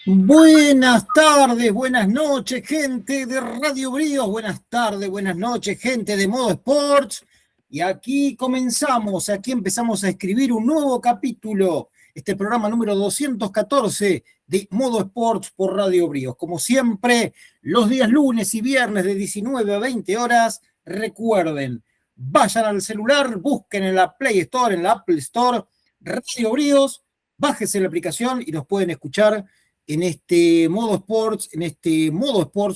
Buenas tardes, buenas noches, gente de Radio Bríos. Buenas tardes, buenas noches, gente de Modo Sports. Y aquí comenzamos, aquí empezamos a escribir un nuevo capítulo, este programa número 214 de Modo Sports por Radio Bríos. Como siempre, los días lunes y viernes de 19 a 20 horas, recuerden, vayan al celular, busquen en la Play Store, en la Apple Store, Radio Bríos, bájese la aplicación y nos pueden escuchar en este modo sports,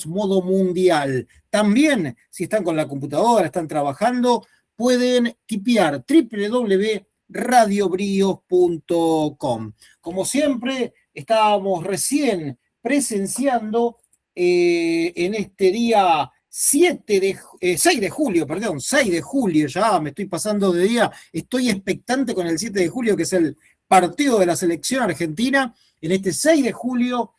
modo mundial. También, si están con la computadora, están trabajando, pueden tipear www.radiobrios.com. Como siempre, estábamos recién presenciando en este día 6 de julio, ya me estoy pasando de día, estoy expectante con el 7 de julio, que es el partido de la selección argentina, en este 6 de julio,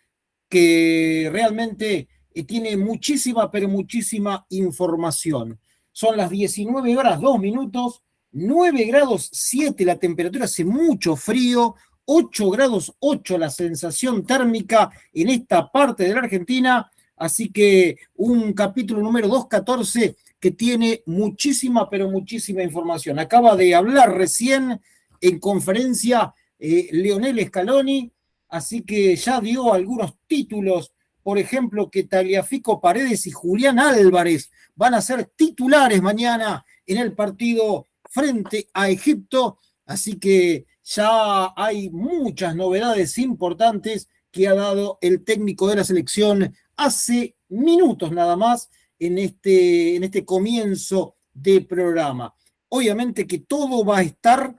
que realmente tiene muchísima, pero muchísima información. Son las 19 horas 2 minutos, 9 grados 7 la temperatura, hace mucho frío, 8 grados 8 la sensación térmica en esta parte de la Argentina, así que un capítulo número 214 que tiene muchísima, pero muchísima información. Acaba de hablar recién en conferencia Lionel Scaloni, así que ya dio algunos títulos, por ejemplo, que Tagliafico Paredes y Julián Álvarez van a ser titulares mañana en el partido frente a Egipto, así que ya hay muchas novedades importantes que ha dado el técnico de la selección hace minutos nada más en este comienzo de programa. Obviamente que todo va a estar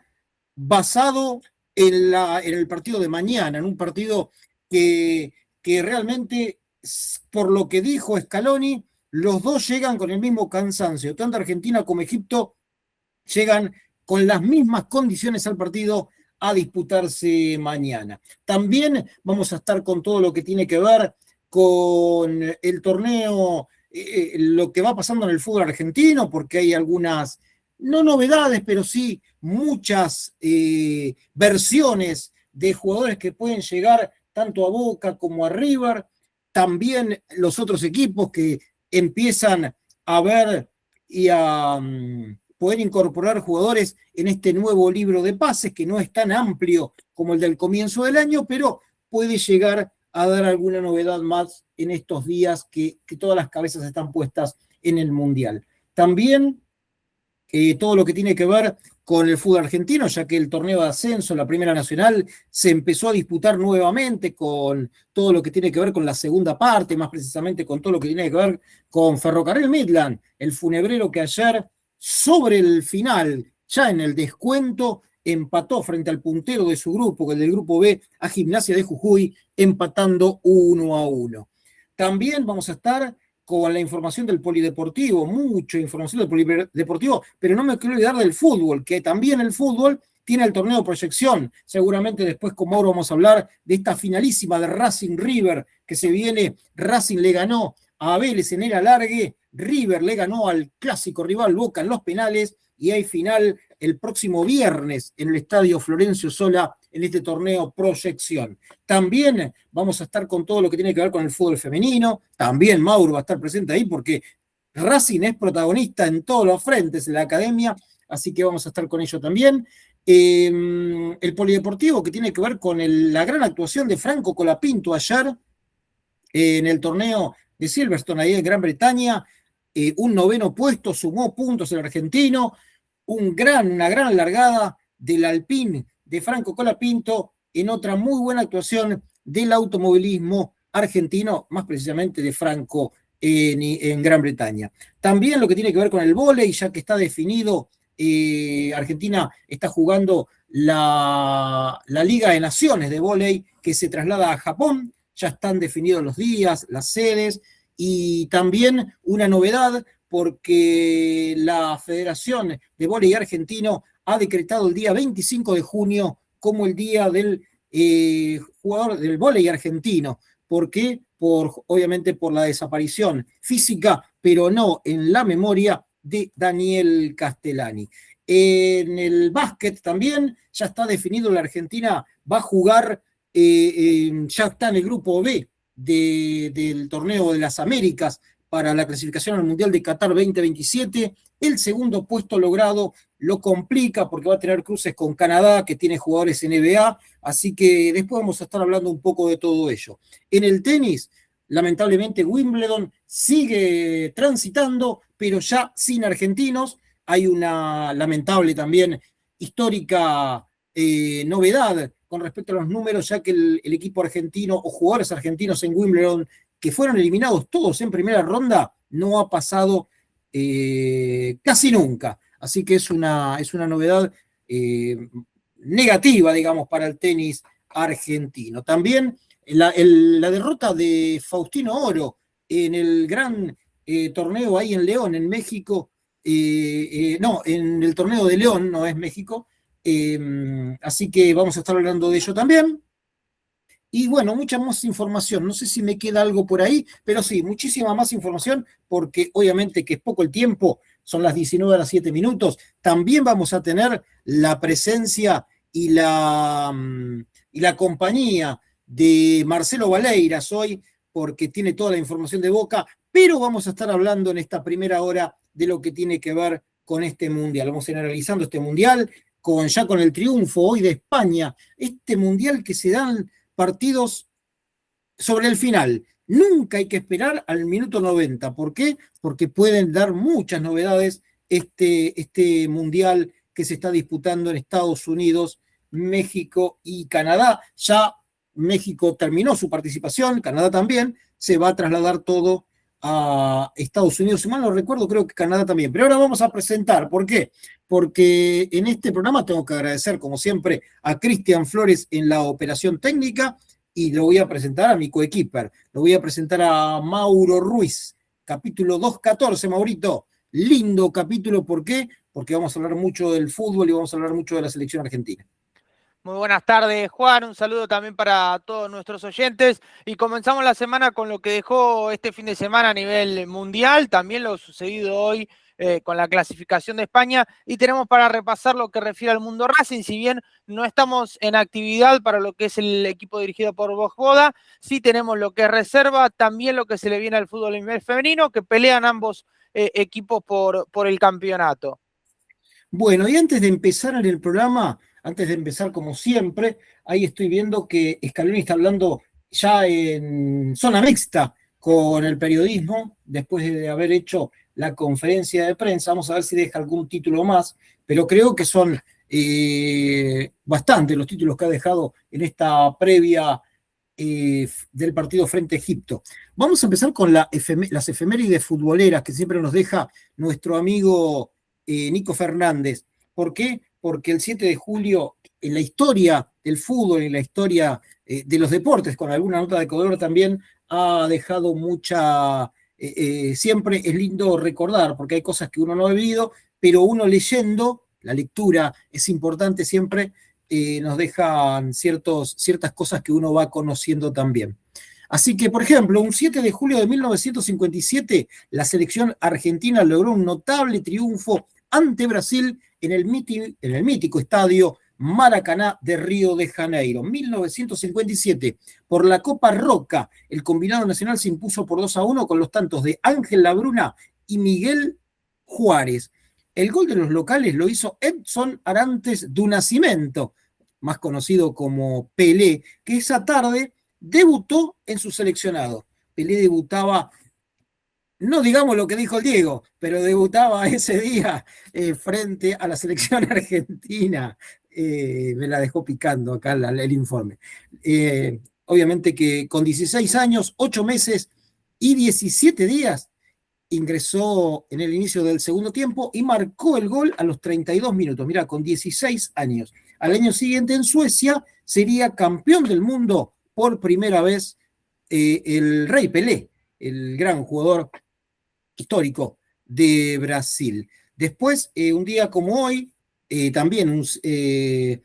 basado en el partido de mañana, en un partido que realmente, por lo que dijo Scaloni, los dos llegan con el mismo cansancio. Tanto Argentina como Egipto llegan con las mismas condiciones al partido a disputarse mañana. También vamos a estar con todo lo que tiene que ver con el torneo, lo que va pasando en el fútbol argentino, porque hay algunas, no novedades, pero sí muchas versiones de jugadores que pueden llegar tanto a Boca como a River. También los otros equipos que empiezan a ver y a poder incorporar jugadores en este nuevo libro de pases, que no es tan amplio como el del comienzo del año, pero puede llegar a dar alguna novedad más en estos días que todas las cabezas están puestas en el Mundial. También todo lo que tiene que ver con el fútbol argentino, ya que el torneo de ascenso, la Primera Nacional, se empezó a disputar nuevamente con todo lo que tiene que ver con la segunda parte, más precisamente con todo lo que tiene que ver con Ferrocarril Midland, el funebrero que ayer, sobre el final, ya en el descuento, empató frente al puntero de su grupo, el del grupo B, a Gimnasia de Jujuy, empatando 1-1. También vamos a estar con la información del polideportivo, mucha información del polideportivo, pero no me quiero olvidar del fútbol, que también el fútbol tiene el torneo de proyección. Seguramente después con Mauro vamos a hablar de esta finalísima de Racing River que se viene. Racing le ganó a Vélez en el alargue, River le ganó al clásico rival Boca en los penales, y hay final el próximo viernes en el estadio Florencio Sola en este torneo proyección. También vamos a estar con todo lo que tiene que ver con el fútbol femenino. También Mauro va a estar presente ahí porque Racing es protagonista en todos los frentes en la academia, así que vamos a estar con ello también. El polideportivo que tiene que ver con la gran actuación de Franco Colapinto ayer en el torneo de Silverstone ahí en Gran Bretaña, un 9º puesto, sumó puntos el argentino, una gran largada del Alpine de Franco Colapinto en otra muy buena actuación del automovilismo argentino, más precisamente de Franco en Gran Bretaña. También lo que tiene que ver con el vóley, ya que está definido, Argentina está jugando la Liga de Naciones de vóley que se traslada a Japón, ya están definidos los días, las sedes, y también una novedad porque la Federación de Vóley Argentino ha decretado el día 25 de junio como el día del jugador del vóley argentino. ¿Por qué? Obviamente por la desaparición física, pero no en la memoria de Daniel Castellani. En el básquet también ya está definido, la Argentina va a jugar, ya está en el grupo B del torneo de las Américas para la clasificación al Mundial de Qatar 2027. El segundo puesto logrado lo complica porque va a tener cruces con Canadá, que tiene jugadores NBA, así que después vamos a estar hablando un poco de todo ello. En el tenis, lamentablemente Wimbledon sigue transitando, pero ya sin argentinos. Hay una lamentable también histórica novedad con respecto a los números, ya que el equipo argentino o jugadores argentinos en Wimbledon que fueron eliminados todos en primera ronda no ha pasado casi nunca. Así que es una novedad negativa, digamos, para el tenis argentino. También la derrota de Faustino Oro en el gran torneo ahí en León, en México, no, en el torneo de León, no es México, así que vamos a estar hablando de ello también. Y bueno, mucha más información. No sé si me queda algo por ahí, pero sí, muchísima más información, porque obviamente que es poco el tiempo, son las 19:07. También vamos a tener la presencia y la compañía de Marcelo Valeiras hoy, porque tiene toda la información de Boca, pero vamos a estar hablando en esta primera hora de lo que tiene que ver con este mundial. Vamos a ir analizando este mundial ya con el triunfo hoy de España, este mundial que se dan partidos sobre el final. Nunca hay que esperar al minuto 90. ¿Por qué? Porque pueden dar muchas novedades este mundial que se está disputando en Estados Unidos, México y Canadá. Ya México terminó su participación, Canadá también, se va a trasladar todo a Estados Unidos. Si mal no recuerdo, creo que Canadá también. Pero ahora vamos a presentar. ¿Por qué? Porque en este programa tengo que agradecer, como siempre, a Cristian Flores en la operación técnica y lo voy a presentar a mi coequiper. Lo voy a presentar a Mauro Ruiz, capítulo 214, Maurito. Lindo capítulo, ¿por qué? Porque vamos a hablar mucho del fútbol y vamos a hablar mucho de la selección argentina. Muy buenas tardes, Juan. Un saludo también para todos nuestros oyentes. Y comenzamos la semana con lo que dejó este fin de semana a nivel mundial, también lo sucedido hoy con la clasificación de España. Y tenemos para repasar lo que refiere al mundo Racing. Si bien no estamos en actividad para lo que es el equipo dirigido por Vojvoda, sí tenemos lo que es reserva, también lo que se le viene al fútbol femenino, que pelean ambos equipos por el campeonato. Bueno, y antes de empezar en el programa, antes de empezar como siempre, ahí estoy viendo que Scaloni está hablando ya en zona mixta con el periodismo, después de haber hecho la conferencia de prensa. Vamos a ver si deja algún título más, pero creo que son bastante los títulos que ha dejado en esta previa del partido frente a Egipto. Vamos a empezar con las efemérides futboleras que siempre nos deja nuestro amigo Nico Fernández. ¿Por qué? Porque el 7 de julio, en la historia del fútbol, en la historia de los deportes, con alguna nota de color también, ha dejado mucha... siempre es lindo recordar, porque hay cosas que uno no ha vivido, pero uno leyendo, la lectura es importante siempre, nos dejan ciertas cosas que uno va conociendo también. Así que, por ejemplo, un 7 de julio de 1957, la selección argentina logró un notable triunfo ante Brasil en el mítico estadio Maracaná de Río de Janeiro. 1957, por la Copa Roca, el combinado nacional se impuso por 2-1 con los tantos de Ángel Labruna y Miguel Juárez. El gol de los locales lo hizo Edson Arantes do Nascimento, más conocido como Pelé, que esa tarde debutó en su seleccionado. Pelé debutaba, no digamos lo que dijo el Diego, pero debutaba ese día frente a la selección argentina. Me la dejó picando acá el informe. Obviamente que con 16 años, 8 meses y 17 días ingresó en el inicio del segundo tiempo y marcó el gol a los 32 minutos. Mirá, con 16 años. Al año siguiente en Suecia sería campeón del mundo por primera vez el Rey Pelé, el gran jugador histórico de Brasil. Después, un día como hoy, también el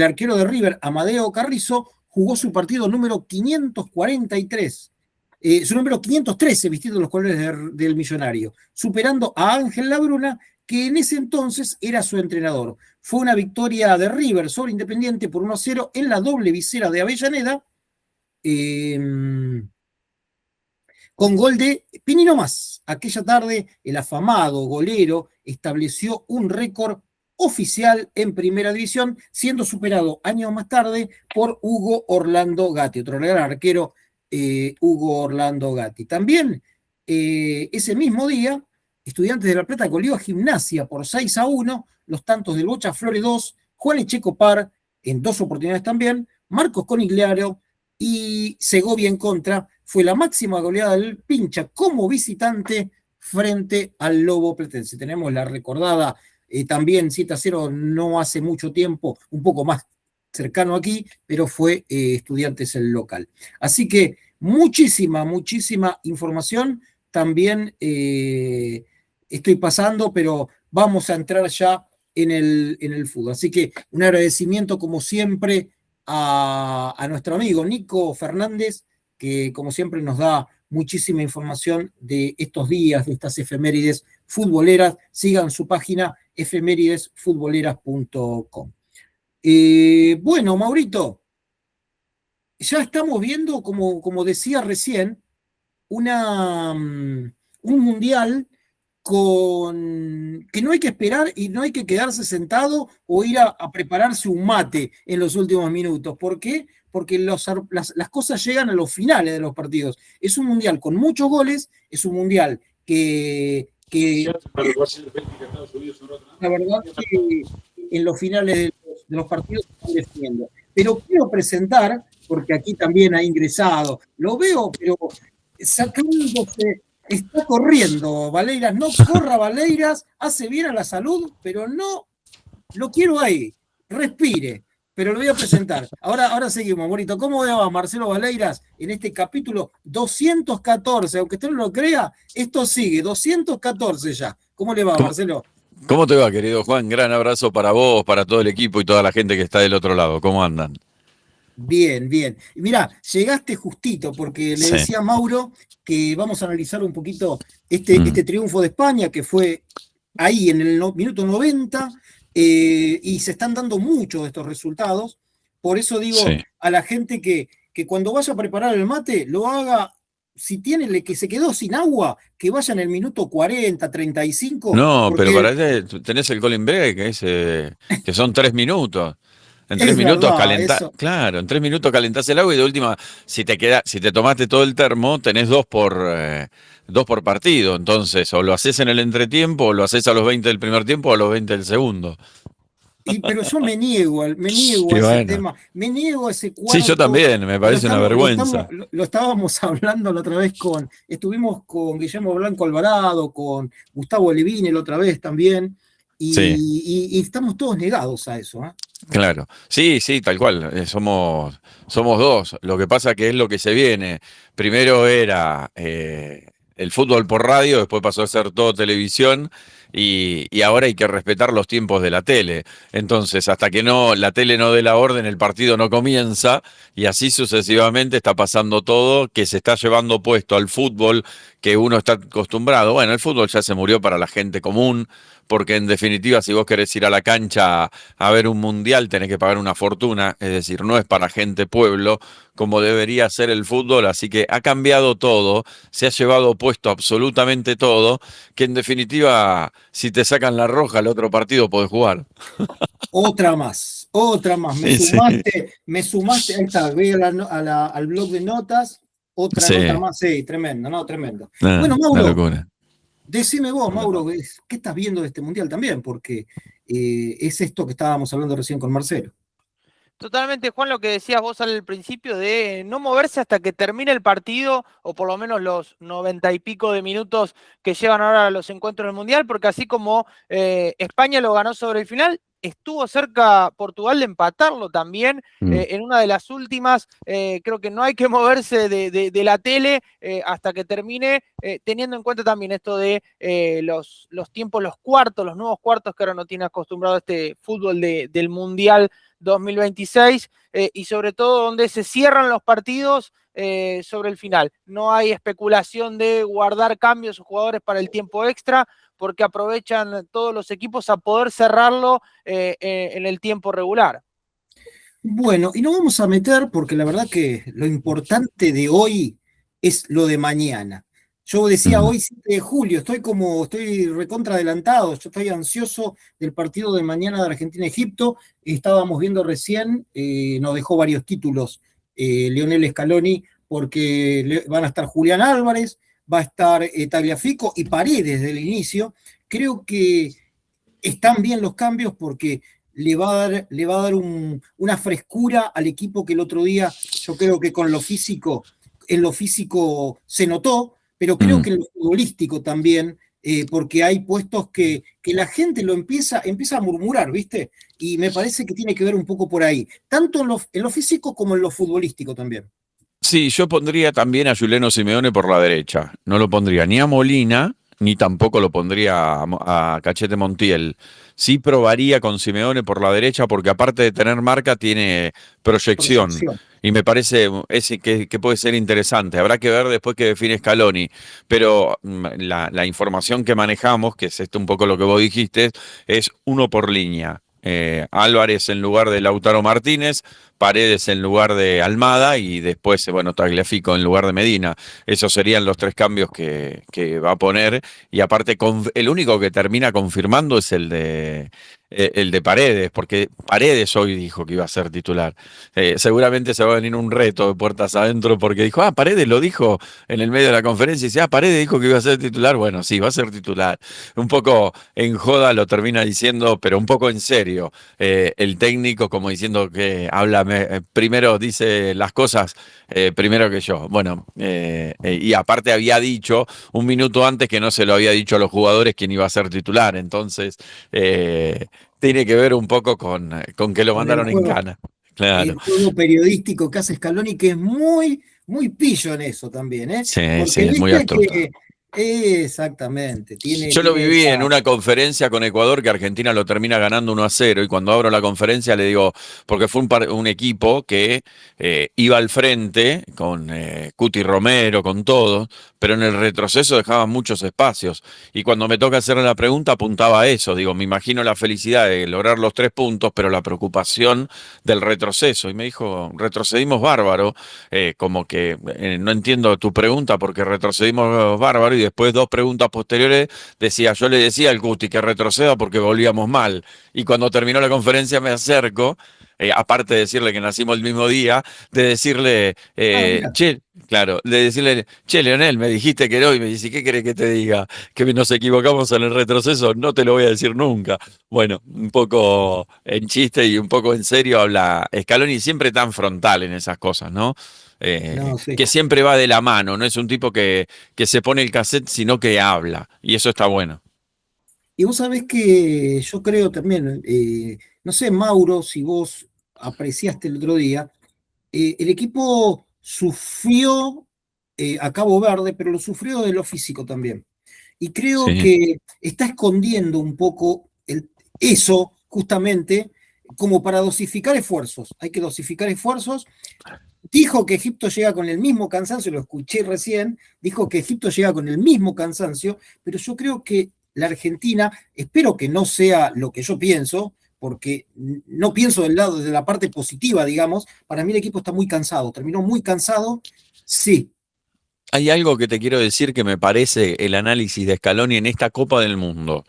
arquero de River, Amadeo Carrizo, jugó su partido número 543 su número 513, vistiendo los colores del Millonario, superando a Ángel Labruna, que en ese entonces era su entrenador. Fue una victoria de River sobre Independiente por 1-0 en la doble visera de Avellaneda, con gol de Pinino Más. Aquella tarde, el afamado golero estableció un récord oficial en Primera División, siendo superado años más tarde por Hugo Orlando Gatti, otro gran arquero, Hugo Orlando Gatti. También ese mismo día, Estudiantes de La Plata goleó a Gimnasia por 6-1, los tantos del Bocha Flores 2, Juan Echecopar en 2 oportunidades también, Marcos Conigliaro y Segovia en contra. Fue la máxima goleada del Pincha como visitante frente al Lobo Platense. Tenemos la recordada también 7-0 no hace mucho tiempo, un poco más cercano aquí, pero fue Estudiantes el local. Así que muchísima información también estoy pasando, pero vamos a entrar ya en el fútbol. Así que un agradecimiento como siempre a nuestro amigo Nico Fernández, que como siempre nos da muchísima información de estos días, de estas efemérides futboleras. Sigan su página efemeridesfutboleras.com. Bueno, Maurito, ya estamos viendo, como decía recién, un mundial que no hay que esperar y no hay que quedarse sentado o ir a prepararse un mate en los últimos minutos. ¿Por qué? Porque las cosas llegan a los finales de los partidos. Es un mundial con muchos goles, es un mundial que la verdad que en los finales de los partidos se están definiendo. Pero quiero presentar, porque aquí también ha ingresado, lo veo, pero sacándose. Está corriendo Valeiras, no corra Valeiras, hace bien a la salud, pero no lo quiero ahí, respire, pero lo voy a presentar. Ahora seguimos, Morito. ¿Cómo va Marcelo Valeiras en este capítulo 214? Aunque usted no lo crea, esto sigue, 214 ya. ¿Cómo le va, Marcelo? ¿Cómo te va, querido Juan? Gran abrazo para vos, para todo el equipo y toda la gente que está del otro lado. ¿Cómo andan? Bien. Y mirá, llegaste justito, porque le decía a Mauro que vamos a analizar un poquito este triunfo de España, que fue ahí en el minuto 90, y se están dando muchos de estos resultados. Por eso digo a la gente que cuando vaya a preparar el mate, lo haga, si tiene que se quedó sin agua, que vaya en el minuto 40, 35. No, pero para eso tenés el Colin Break, que son 3 minutos. En 3 minutos calentás, claro, en 3 minutos calentás el agua y de última, si te tomaste todo el termo, tenés 2 por partido. Entonces, o lo haces en el entretiempo, o lo haces a los 20 del primer tiempo, o a los 20 del segundo. Pero yo me niego a ese tema, me niego a ese cuarto. Sí, yo también, me parece una vergüenza. Lo estábamos hablando la otra vez estuvimos con Guillermo Blanco Alvarado, con Gustavo Levine la otra vez también, y estamos todos negados a eso, ¿eh? Claro, sí, tal cual, somos dos. Lo que pasa que es lo que se viene. Primero era el fútbol por radio, después pasó a ser todo televisión y ahora hay que respetar los tiempos de la tele. Entonces, hasta que la tele no dé la orden, el partido no comienza y así sucesivamente está pasando todo, que se está llevando puesto al fútbol que uno está acostumbrado. Bueno, el fútbol ya se murió para la gente común, porque en definitiva, si vos querés ir a la cancha a ver un mundial, tenés que pagar una fortuna, es decir, no es para gente pueblo, como debería ser el fútbol, así que ha cambiado todo, se ha llevado puesto absolutamente todo, que en definitiva, si te sacan la roja, el otro partido podés jugar. Otra más, me sumaste, ahí está, voy al blog de notas, otra nota más, tremendo. Bueno, Mauro, decime vos, Mauro, ¿qué estás viendo de este mundial también? Porque es esto que estábamos hablando recién con Marcelo. Totalmente, Juan, lo que decías vos al principio de no moverse hasta que termine el partido, o por lo menos los 90 y pico de minutos que llevan ahora los encuentros del Mundial, porque así como España lo ganó sobre el final, estuvo cerca Portugal de empatarlo también en una de las últimas. Creo que no hay que moverse de la tele hasta que termine, teniendo en cuenta también esto de los tiempos, los nuevos cuartos que ahora no tiene acostumbrado este fútbol del Mundial 2026, y sobre todo donde se cierran los partidos sobre el final. No hay especulación de guardar cambios o jugadores para el tiempo extra, porque aprovechan todos los equipos a poder cerrarlo en el tiempo regular. Bueno, y nos vamos a meter porque la verdad que lo importante de hoy es lo de mañana. Yo decía hoy 7 de julio, estoy recontra adelantado, yo estoy ansioso del partido de mañana de Argentina-Egipto. Estábamos viendo recién, nos dejó varios títulos Lionel Scaloni, porque van a estar Julián Álvarez, va a estar Tagliafico y Paredes desde el inicio. Creo que están bien los cambios porque le va a dar una frescura al equipo que el otro día, yo creo que en lo físico se notó, pero creo que en lo futbolístico también, porque hay puestos que la gente empieza a murmurar, ¿viste? Y me parece que tiene que ver un poco por ahí, tanto en lo físico como en lo futbolístico también. Sí, yo pondría también a Juliano Simeone por la derecha. No lo pondría ni a Molina, ni tampoco lo pondría a Cachete Montiel. Sí probaría con Simeone por la derecha, porque aparte de tener marca, tiene proyección. Proyección. Y me parece que puede ser interesante. Habrá que ver después que define Scaloni. Pero la información que manejamos, que es esto un poco lo que vos dijiste, es uno por línea. Álvarez en lugar de Lautaro Martínez, Paredes en lugar de Almada y después, bueno, Tagliafico en lugar de Medina. Esos serían los 3 cambios que va a poner. Y aparte, el único que termina confirmando es el de Paredes, porque Paredes hoy dijo que iba a ser titular. Seguramente se va a venir un reto de puertas adentro porque dijo, Paredes lo dijo en el medio de la conferencia y dice, Paredes dijo que iba a ser titular. Bueno, sí, va a ser titular. Un poco en joda lo termina diciendo, pero un poco en serio. El técnico como diciendo que habla, primero dice las cosas primero que yo. Bueno, y aparte había dicho un minuto antes que no se lo había dicho a los jugadores quién iba a ser titular. Entonces, tiene que ver un poco con que lo Con el mandaron en juego, cana. Claro. el juego periodístico que hace Scaloni, que es muy, muy pillo en eso también, ¿eh? Sí, sí, Porque es muy viste astuto. que, exactamente, Yo lo tiene viví esa... en una conferencia con Ecuador que Argentina lo termina ganando 1-0 y cuando abro la conferencia le digo, porque fue un equipo que iba al frente con Cuti Romero, con todo, pero en el retroceso dejaba muchos espacios y cuando me toca hacerle la pregunta apuntaba a eso, digo, me imagino la felicidad de lograr los 3 puntos, pero la preocupación del retroceso y me dijo, retrocedimos bárbaro, como que no entiendo tu pregunta porque retrocedimos bárbaro y después 2 preguntas posteriores yo le decía al Cuti que retroceda porque volvíamos mal. Y cuando terminó la conferencia me acerco, aparte de decirle que nacimos el mismo día, de decirle, Mira. che, claro, de decirle, che, Leonel, me dijiste que no, y me dice, ¿qué querés que te diga? Que nos equivocamos en el retroceso, no te lo voy a decir nunca. Bueno, un poco en chiste y un poco en serio habla Scaloni, siempre tan frontal en esas cosas, ¿no? No, sí. Que siempre va de la mano, no es un tipo que se pone el cassette, sino que habla, y eso está bueno. Y vos sabés que yo creo también, no sé, Mauro, si vos apreciaste el otro día, el equipo sufrió a Cabo Verde, pero lo sufrió de lo físico también. Y creo Sí. que está escondiendo un poco eso, justamente, como para dosificar esfuerzos. Hay que dosificar esfuerzos. Dijo que Egipto llega con el mismo cansancio, lo escuché recién, dijo que Egipto llega con el mismo cansancio, pero yo creo que la Argentina, espero que no sea lo que yo pienso, porque no pienso del lado de la parte positiva, digamos, para mí el equipo está muy cansado, terminó muy cansado, sí. Hay algo que te quiero decir que me parece el análisis de Scaloni en esta Copa del Mundo.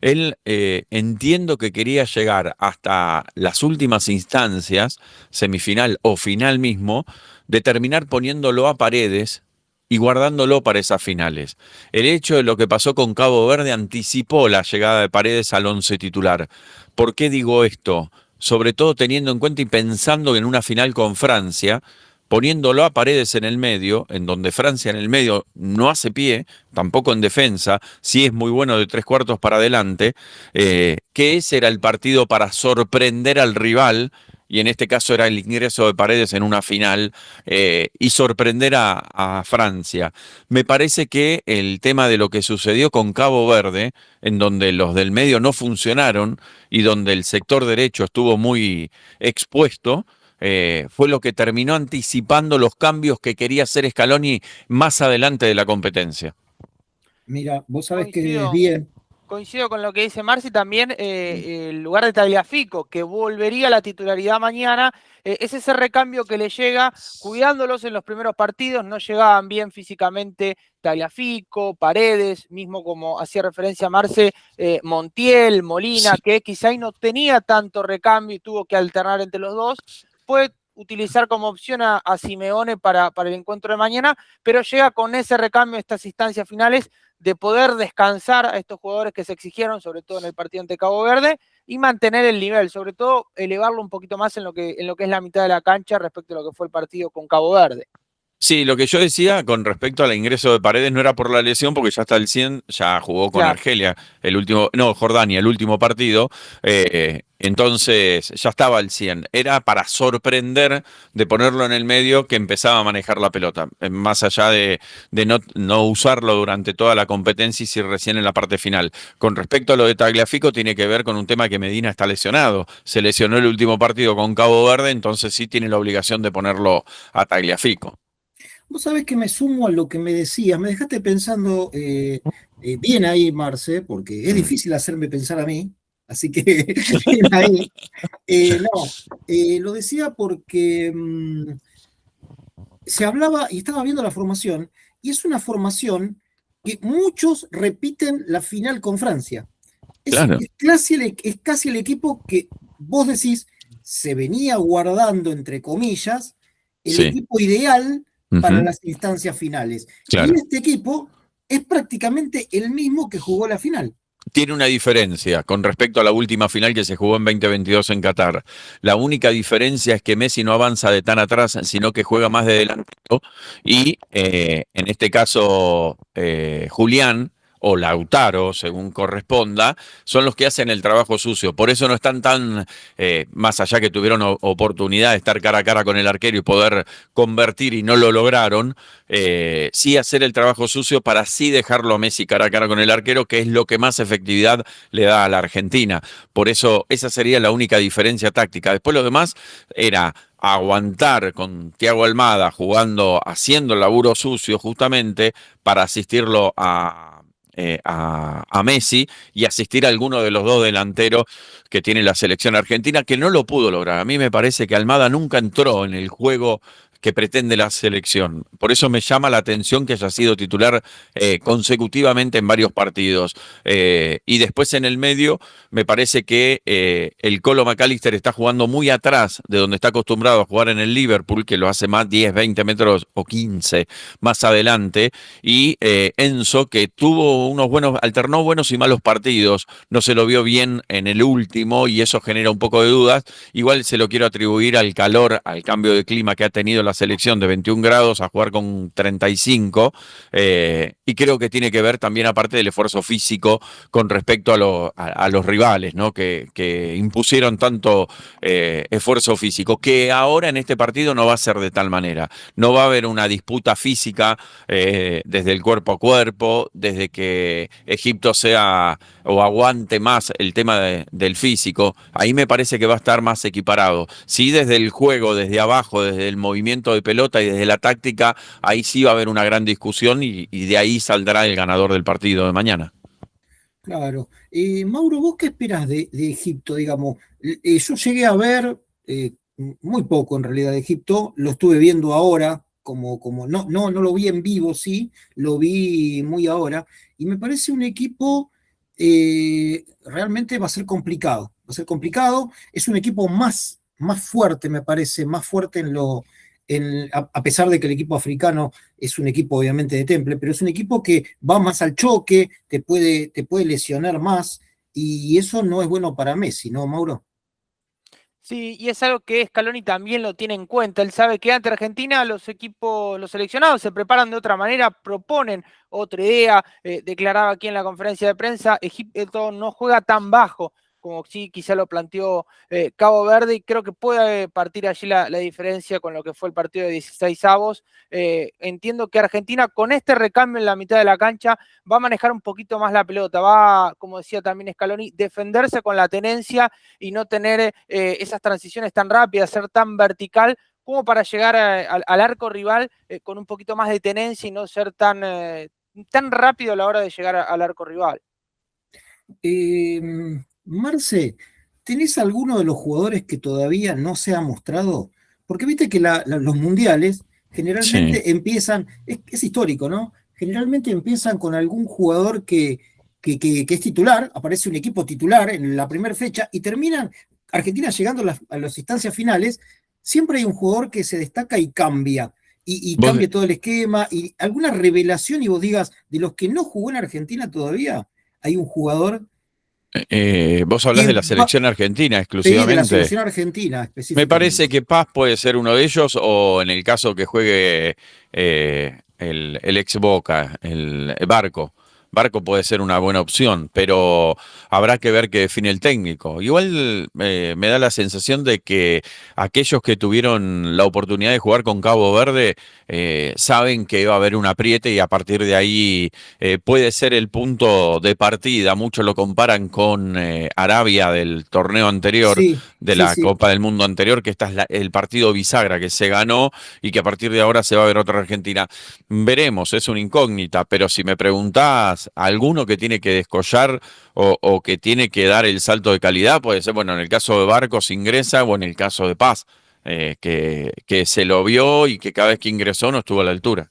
Él entiendo que quería llegar hasta las últimas instancias, semifinal o final mismo, de terminar poniéndolo a Paredes y guardándolo para esas finales. El hecho de lo que pasó con Cabo Verde anticipó la llegada de Paredes al once titular. ¿Por qué digo esto? Sobre todo teniendo en cuenta y pensando en una final con Francia, poniéndolo a Paredes en el medio, en donde Francia en el medio no hace pie, tampoco en defensa, sí es muy bueno de 3/4 para adelante, que ese era el partido para sorprender al rival, y en este caso era el ingreso de Paredes en una final, y sorprender a Francia. Me parece que el tema de lo que sucedió con Cabo Verde, en donde los del medio no funcionaron y donde el sector derecho estuvo muy expuesto, fue lo que terminó anticipando los cambios que quería hacer Scaloni más adelante de la competencia. Mira, vos sabés que es Coincido. bien. Coincido con lo que dice Marci, también el lugar de Tagliafico, que volvería a la titularidad mañana, es ese recambio que le llega cuidándolos en los primeros partidos, no llegaban bien físicamente Tagliafico, Paredes, mismo como hacía referencia Marce, Montiel, Molina, Sí. que quizá ahí no tenía tanto recambio y tuvo que alternar entre los dos, puede utilizar como opción a Simeone para el encuentro de mañana, pero llega con ese recambio a estas instancias finales de poder descansar a estos jugadores que se exigieron, sobre todo en el partido ante Cabo Verde, y mantener el nivel, sobre todo elevarlo un poquito más en lo que es la mitad de la cancha respecto a lo que fue el partido con Cabo Verde. Sí, lo que yo decía con respecto al ingreso de Paredes no era por la lesión, porque ya está al 100, ya jugó con Claro. Argelia Jordania, el último partido, entonces ya estaba al 100. Era para sorprender de ponerlo en el medio que empezaba a manejar la pelota, más allá de no usarlo durante toda la competencia y si recién en la parte final. Con respecto a lo de Tagliafico, tiene que ver con un tema que Medina está lesionado. Se lesionó el último partido con Cabo Verde, entonces sí tiene la obligación de ponerlo a Tagliafico. Vos sabés que me sumo a lo que me decías, me dejaste pensando bien ahí, Marce, porque es Mm. difícil hacerme pensar a mí, así que bien ahí. No, lo decía porque se hablaba y estaba viendo la formación, y es una formación que muchos repiten la final con Francia. Claro, Es casi el equipo que vos decís se venía guardando, entre comillas, el sí. equipo ideal para Ujú, las instancias finales. Y claro. este equipo es prácticamente el mismo que jugó la final. Tiene una diferencia con respecto a la última final que se jugó en 2022 en Qatar. La única diferencia es que Messi no avanza de tan atrás, sino que juega más de delantero. Y en este caso, Julián o Lautaro, según corresponda, son los que hacen el trabajo sucio. Por eso no están tan, más allá que tuvieron oportunidad de estar cara a cara con el arquero y poder convertir y no lo lograron, sí hacer el trabajo sucio para sí dejarlo a Messi cara a cara con el arquero, que es lo que más efectividad le da a la Argentina. Por eso esa sería la única diferencia táctica. Después lo demás era aguantar con Thiago Almada jugando, haciendo el laburo sucio justamente para asistirlo a Messi y asistir a alguno de los dos delanteros que tiene la selección argentina, que no lo pudo lograr. A mí me parece que Almada nunca entró en el juego que pretende la selección. Por eso me llama la atención que haya sido titular consecutivamente en varios partidos. Y después en el medio, me parece que el Colo McAllister está jugando muy atrás de donde está acostumbrado a jugar en el Liverpool, que lo hace más 10, 20 metros o 15 más adelante. Y Enzo, que tuvo alternó buenos y malos partidos, no se lo vio bien en el último y eso genera un poco de dudas. Igual se lo quiero atribuir al calor, al cambio de clima que ha tenido la selección de 21 grados a jugar con 35, y creo que tiene que ver también aparte del esfuerzo físico con respecto a los rivales, ¿no? Que impusieron tanto esfuerzo físico, que ahora en este partido no va a ser de tal manera. No va a haber una disputa física desde el cuerpo a cuerpo, desde que Egipto sea o aguante más el tema del físico. Ahí me parece que va a estar más equiparado. Sí, desde el juego, desde abajo, desde el movimiento de pelota y desde la táctica, ahí sí va a haber una gran discusión y de ahí saldrá el ganador del partido de mañana. Claro. Mauro, ¿vos qué esperás de Egipto? Digamos, yo llegué a ver muy poco en realidad de Egipto, lo estuve viendo ahora, no lo vi en vivo, sí, lo vi muy ahora, y me parece un equipo realmente va a ser complicado, es un equipo más fuerte, me parece, más fuerte a pesar de que el equipo africano es un equipo obviamente de temple, pero es un equipo que va más al choque, te puede lesionar más, y eso no es bueno para Messi, ¿no, Mauro? Sí, y es algo que Scaloni también lo tiene en cuenta. Él sabe que ante Argentina los equipos, los seleccionados se preparan de otra manera, proponen otra idea. Declaraba aquí en la conferencia de prensa, Egipto no juega tan bajo como sí quizá lo planteó Cabo Verde, y creo que puede partir allí la diferencia con lo que fue el partido de 16avos. Entiendo que Argentina con este recambio en la mitad de la cancha va a manejar un poquito más la pelota, va, como decía también Scaloni, defenderse con la tenencia y no tener esas transiciones tan rápidas, ser tan vertical como para llegar al arco rival con un poquito más de tenencia y no ser tan rápido a la hora de llegar al arco rival. Marce, ¿tenés alguno de los jugadores que todavía no se ha mostrado? Porque viste que los mundiales Sí. generalmente empiezan, es histórico, ¿no? Generalmente empiezan con algún jugador que es titular, aparece un equipo titular en la primera fecha y terminan, Argentina llegando a las instancias finales, siempre hay un jugador que se destaca y cambia. Y Vos, cambia todo el esquema y alguna revelación y vos digas, de los que no jugó en Argentina todavía, hay un jugador vos hablás que de la va, selección argentina sí, de la exclusivamente. selección argentina Me parece específicamente. que Paz puede ser uno de ellos, o en el caso que juegue el ex Boca, el Barco. Barco puede ser una buena opción, pero habrá que ver qué define el técnico. Igual me da la sensación de que aquellos que tuvieron la oportunidad de jugar con Cabo Verde saben que va a haber un apriete y a partir de ahí puede ser el punto de partida. Muchos lo comparan con Arabia del torneo anterior, Sí, de sí, la sí. Copa del Mundo anterior, que esta es el partido bisagra que se ganó y que a partir de ahora se va a ver otra Argentina. Veremos, es una incógnita, pero si me preguntás alguno que tiene que descollar o que tiene que dar el salto de calidad, puede ser, bueno, en el caso de Barcos ingresa o en el caso de Paz, que se lo vio y que cada vez que ingresó no estuvo a la altura.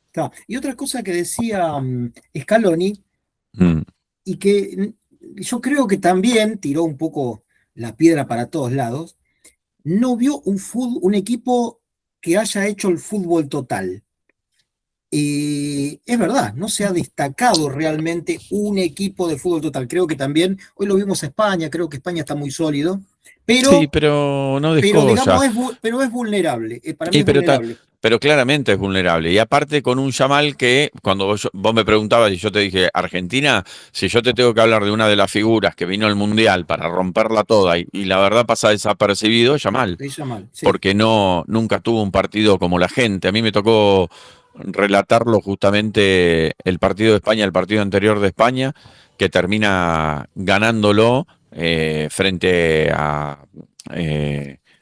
Está. Y otra cosa que decía Scaloni, Mm. y que yo creo que también tiró un poco la piedra para todos lados, no vio un equipo que haya hecho el fútbol total. Es verdad, no se ha destacado realmente un equipo de fútbol total. Creo que también, hoy lo vimos a España, creo que España está muy sólido, Sí, pero, pero no pero descolla. digamos, pero es vulnerable. Para mí Y es pero, vulnerable. pero claramente es vulnerable. Y aparte con un Yamal que, cuando vos me preguntabas y yo te dije, Argentina, si yo te tengo que hablar de una de las figuras que vino al Mundial para romperla toda y la verdad pasa desapercibido, es Yamal, Le hizo mal, sí, porque nunca tuvo un partido como la gente. A mí me tocó relatarlo justamente el partido de España, el partido anterior de España, que termina ganándolo frente a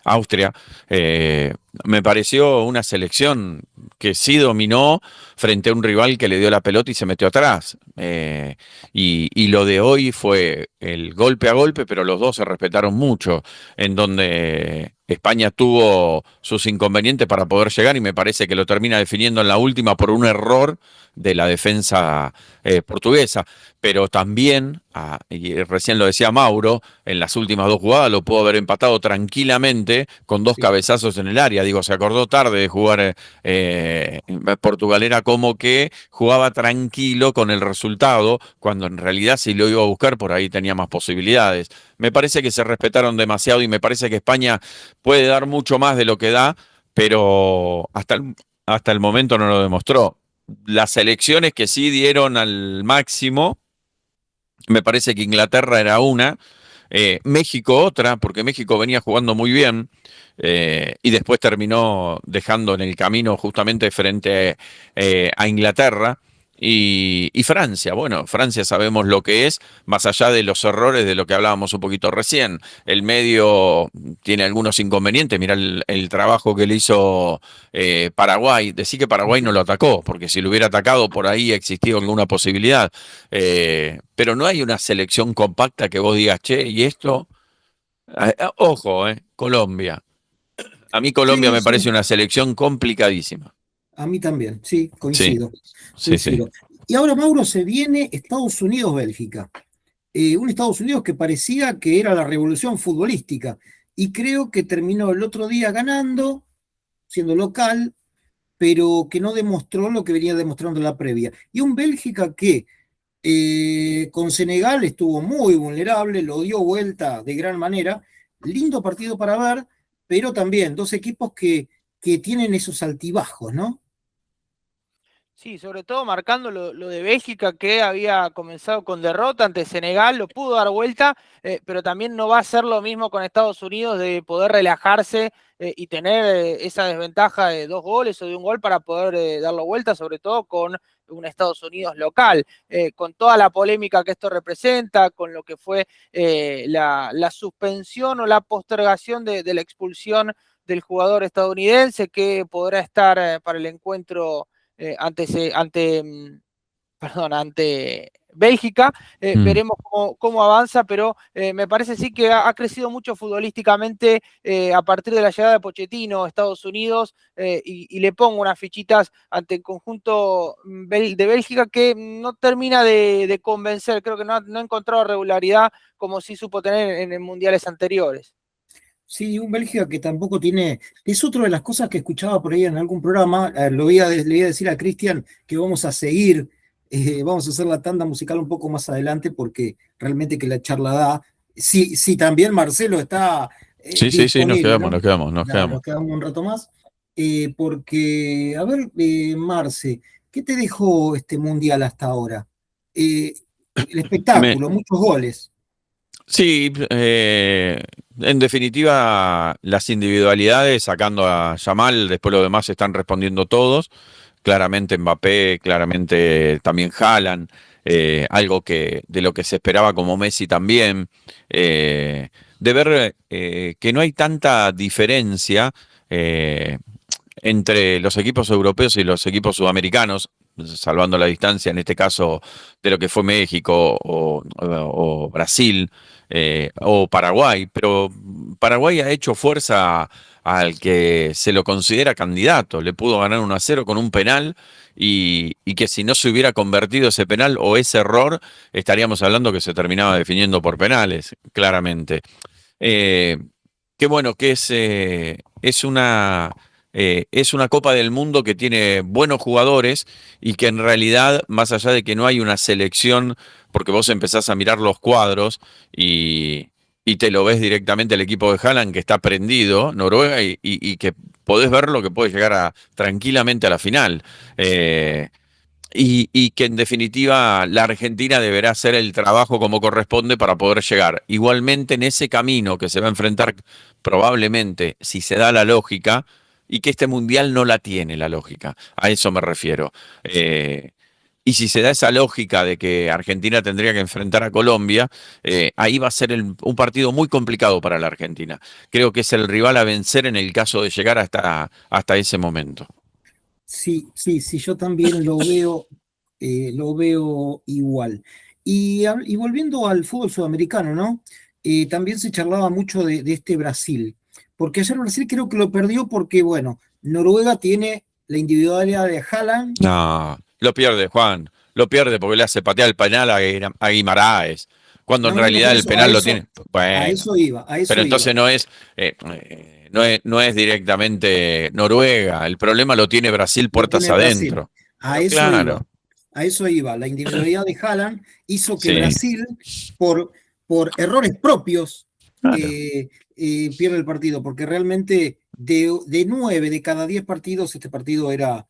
Austria. Eh, Me pareció una selección que sí dominó frente a un rival que le dio la pelota y se metió atrás. Y lo de hoy fue el golpe a golpe, pero los dos se respetaron mucho, en donde España tuvo sus inconvenientes para poder llegar y me parece que lo termina definiendo en la última por un error de la defensa portuguesa. Pero también, y recién lo decía Mauro, en las últimas dos jugadas lo pudo haber empatado tranquilamente con dos sí, cabezazos en el área. Digo, se acordó tarde de jugar Portugal, era como que jugaba tranquilo con el resultado, cuando en realidad si lo iba a buscar por ahí tenía más posibilidades. Me parece que se respetaron demasiado y me parece que España puede dar mucho más de lo que da, pero hasta el momento no lo demostró. Las elecciones que sí dieron al máximo, me parece que Inglaterra era una, México otra, porque México venía jugando muy bien y después terminó dejando en el camino justamente frente a Inglaterra. Y Francia, bueno, Francia sabemos lo que es, más allá de los errores de lo que hablábamos un poquito recién. El medio tiene algunos inconvenientes, mirá el trabajo que le hizo Paraguay. Decir que Paraguay no lo atacó, porque si lo hubiera atacado por ahí existido alguna posibilidad. Pero no hay una selección compacta que vos digas, che, y esto, ojo, Colombia. A mí Colombia sí, me parece sí. una selección complicadísima. A mí también, sí, Sí, coincido, sí, sí. coincido. Y ahora, Mauro, se viene Estados Unidos-Bélgica. Un Estados Unidos que parecía que era la revolución futbolística. Y creo que terminó el otro día ganando, siendo local, pero que no demostró lo que venía demostrando en la previa. Y un Bélgica que con Senegal estuvo muy vulnerable, lo dio vuelta de gran manera. Lindo partido para ver, pero también dos equipos que tienen esos altibajos, ¿no? Sí, sobre todo marcando lo de Bélgica, que había comenzado con derrota ante Senegal, lo pudo dar vuelta, pero también no va a ser lo mismo con Estados Unidos de poder relajarse y tener esa desventaja de 2 goles o de 1 gol para poder darlo vuelta, sobre todo con un Estados Unidos local, con toda la polémica que esto representa, con lo que fue la suspensión o la postergación de la expulsión del jugador estadounidense que podrá estar para el encuentro ante Bélgica. Veremos cómo avanza, pero me parece sí que ha crecido mucho futbolísticamente a partir de la llegada de Pochettino a Estados Unidos y le pongo unas fichitas ante el conjunto de Bélgica que no termina de convencer, creo que no ha encontrado regularidad como sí supo tener en mundiales anteriores. Sí, un Bélgica que tampoco tiene, es otra de las cosas que escuchaba por ahí en algún programa, le iba a decir a Cristian que vamos a seguir, vamos a hacer la tanda musical un poco más adelante porque realmente que la charla da. Sí, sí, también Marcelo está Sí, sí, sí, nos disponible, quedamos, ¿no? nos quedamos, nos quedamos. Nos quedamos un rato más, porque, a ver, Marce, ¿qué te dejó este mundial hasta ahora? El Me, espectáculo, muchos goles. Sí, en definitiva, las individualidades, sacando a Yamal, después lo demás están respondiendo todos. Claramente Mbappé, claramente también Haaland, algo que de lo que se esperaba como Messi también. De ver que no hay tanta diferencia entre los equipos europeos y los equipos sudamericanos, salvando la distancia, en este caso, de lo que fue México o Brasil o Paraguay, pero Paraguay ha hecho fuerza al que se lo considera candidato, le pudo ganar 1-0 con un penal y que si no se hubiera convertido ese penal o ese error, estaríamos hablando que se terminaba definiendo por penales, claramente. Eh, Qué bueno que es una Copa del Mundo que tiene buenos jugadores y que en realidad, más allá de que no hay una selección, porque vos empezás a mirar los cuadros y te lo ves directamente el equipo de Haaland que está prendido, Noruega, y que podés ver lo que puede llegar tranquilamente a la final. Y que en definitiva la Argentina deberá hacer el trabajo como corresponde para poder llegar. Igualmente en ese camino que se va a enfrentar probablemente, si se da la lógica, y que este mundial no la tiene la lógica, a eso me refiero. Y si se da esa lógica de que Argentina tendría que enfrentar a Colombia, ahí va a ser un partido muy complicado para la Argentina. Creo que es el rival a vencer en el caso de llegar hasta ese momento. Sí, sí, sí, yo también lo veo igual. Y volviendo al fútbol sudamericano, ¿no? También se charlaba mucho de este Brasil, porque ayer Brasil creo que lo perdió porque, bueno, Noruega tiene la individualidad de Haaland. No, lo pierde Juan, lo pierde porque le hace patear el penal a Guimaraes, cuando en No, bueno, realidad por el eso, penal lo tiene. a Bueno, eso iba, a pero eso iba. entonces no es directamente Noruega, el problema lo tiene Brasil Lo puertas tiene Brasil. adentro. A Pero eso claro, iba. A eso iba. La individualidad de Haaland hizo que sí, Brasil, por, por errores propios, claro. pierde el partido, porque realmente de 9 de cada 10 partidos, este partido era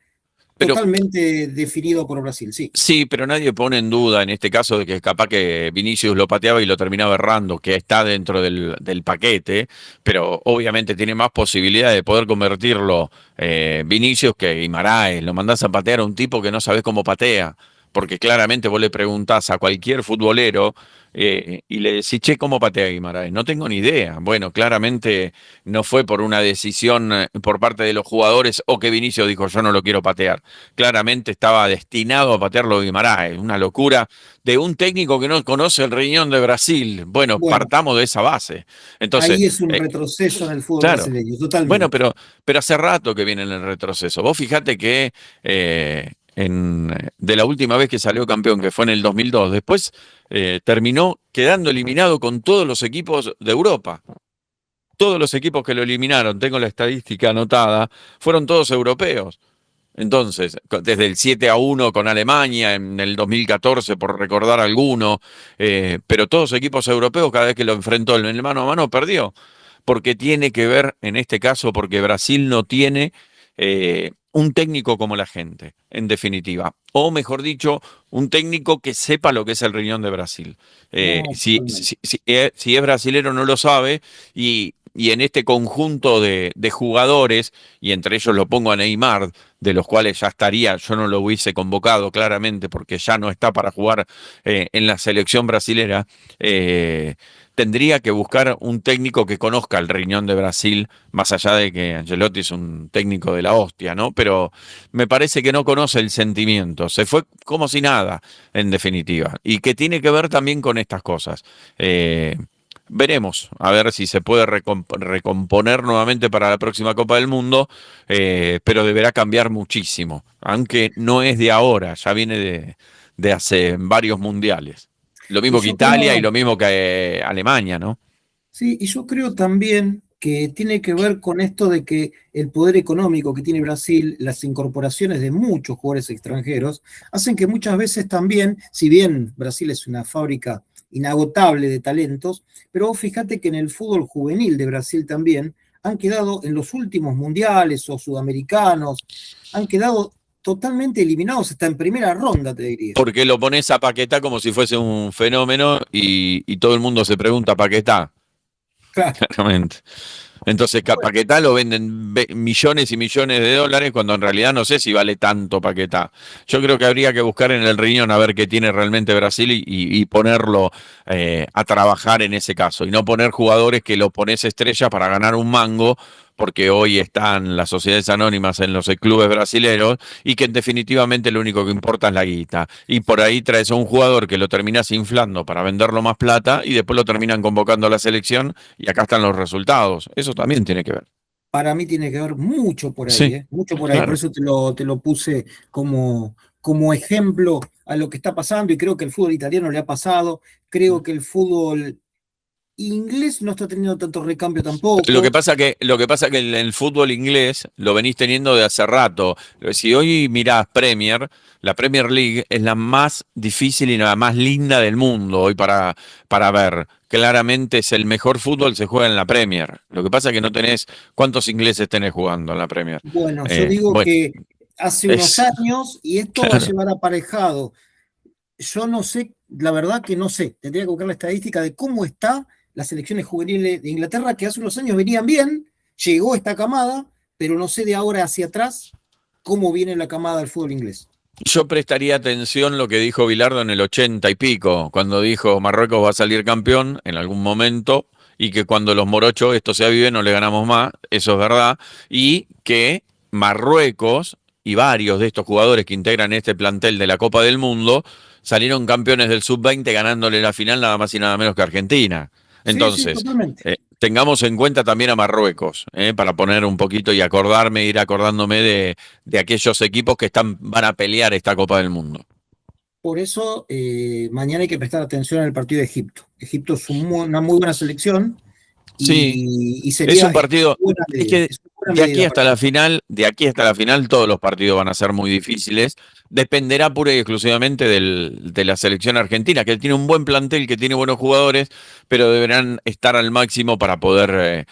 Pero totalmente definido por Brasil, sí. sí, pero nadie pone en duda en este caso de que capaz que Vinicius lo pateaba y lo terminaba errando, que está dentro del paquete, pero obviamente tiene más posibilidad de poder convertirlo Vinicius que Guimaraes. Lo mandás a patear a un tipo que no sabés cómo patea, porque claramente vos le preguntás a cualquier futbolero y le decís, che, ¿cómo patea Guimaraes? No tengo ni idea. Bueno, claramente no fue por una decisión por parte de los jugadores o que Vinicius dijo, yo no lo quiero patear. Claramente estaba destinado a patearlo Guimaraes, una locura de un técnico que no conoce el riñón de Brasil. Bueno, Bueno, partamos de esa base. Entonces, ahí es un eh, retroceso en el fútbol claro, brasileño, bueno, totalmente. pero hace rato que viene en el retroceso. Vos fijate que de la última vez que salió campeón, que fue en el 2002, después terminó quedando eliminado con todos los equipos de Europa. Todos los equipos que lo eliminaron, tengo la estadística anotada, fueron todos europeos. Entonces, desde el 7-1 con Alemania en el 2014, por recordar alguno, pero todos equipos europeos, cada vez que lo enfrentó en el mano a mano, perdió. Porque tiene que ver, en este caso, porque Brasil no tiene un técnico como la gente, en definitiva. O mejor dicho, un técnico que sepa lo que es el riñón de Brasil. No, totalmente. Si es brasilero no lo sabe y en este conjunto de jugadores, y entre ellos lo pongo a Neymar, de los cuales ya estaría, yo no lo hubiese convocado claramente porque ya no está para jugar en la selección brasilera, tendría que buscar un técnico que conozca el riñón de Brasil, más allá de que Ancelotti es un técnico de la hostia, ¿no? Pero me parece que no conoce el sentimiento, se fue como si nada, en definitiva, y que tiene que ver también con estas cosas. Veremos, a ver si se puede recomponer nuevamente para la próxima Copa del Mundo, pero deberá cambiar muchísimo, aunque no es de ahora, ya viene de hace varios mundiales. Lo Y mismo que yo Italia y creo, lo mismo que Alemania, ¿no? sí, y yo creo también que tiene que ver con esto de que el poder económico que tiene Brasil, las incorporaciones de muchos jugadores extranjeros, hacen que muchas veces también, si bien Brasil es una fábrica inagotable de talentos, pero vos fíjate que en el fútbol juvenil de Brasil también han quedado en los últimos mundiales o sudamericanos, han quedado totalmente eliminados hasta en primera ronda, te diría. Porque lo pones a Paquetá como si fuese un fenómeno y todo el mundo se pregunta, ¿Paquetá? Claro. Claramente. Entonces, Paquetá lo venden millones y millones de dólares cuando en realidad no sé si vale tanto Paquetá. Yo creo que habría que buscar en el riñón a ver qué tiene realmente Brasil y ponerlo a trabajar en ese caso. Y no poner jugadores que lo pones estrella para ganar un mango, porque hoy están las sociedades anónimas en los clubes brasileños y que definitivamente lo único que importa es la guita. Y por ahí traes a un jugador que lo terminas inflando para venderlo más plata y después lo terminan convocando a la selección y acá están los resultados. Eso también tiene que ver. Para mí tiene que ver mucho por ahí, Sí, ¿eh? Mucho por ahí. Por claro. eso te lo puse como ejemplo a lo que está pasando y creo que el fútbol italiano le ha pasado. Creo que el fútbol inglés no está teniendo tanto recambio tampoco. Lo que pasa que el fútbol inglés lo venís teniendo de hace rato. Si hoy mirás Premier, la Premier League es la más difícil y la más linda del mundo hoy para ver. Claramente es el mejor fútbol, se juega en la Premier. Lo que pasa es que no tenés, ¿cuántos ingleses tenés jugando en la Premier? Bueno, yo digo Bueno, que hace unos es años, y esto va a claro. llevar aparejado, yo no sé, la verdad que no sé, tendría que buscar la estadística de cómo está las selecciones juveniles de Inglaterra, que hace unos años venían bien, llegó esta camada, pero no sé de ahora hacia atrás cómo viene la camada del fútbol inglés. Yo prestaría atención lo que dijo Bilardo en el 80 y pico, cuando dijo Marruecos va a salir campeón en algún momento y que cuando los morochos esto se avive no le ganamos más, eso es verdad, y que Marruecos y varios de estos jugadores que integran este plantel de la Copa del Mundo salieron campeones del sub-20 ganándole la final nada más y nada menos que Argentina. Sí, sí, Entonces, totalmente. tengamos en cuenta también a Marruecos, para poner un poquito y acordarme, ir acordándome de aquellos equipos que van a pelear esta Copa del Mundo. Por eso mañana hay que prestar atención al partido de Egipto. Egipto es una muy buena selección Sí, y es sería un partido, buena es medida. que Es una buena medida para Egipto. de aquí hasta la final, todos los partidos van a ser muy difíciles. Dependerá pura y exclusivamente de la selección argentina, que tiene un buen plantel, que tiene buenos jugadores, pero deberán estar al máximo para poder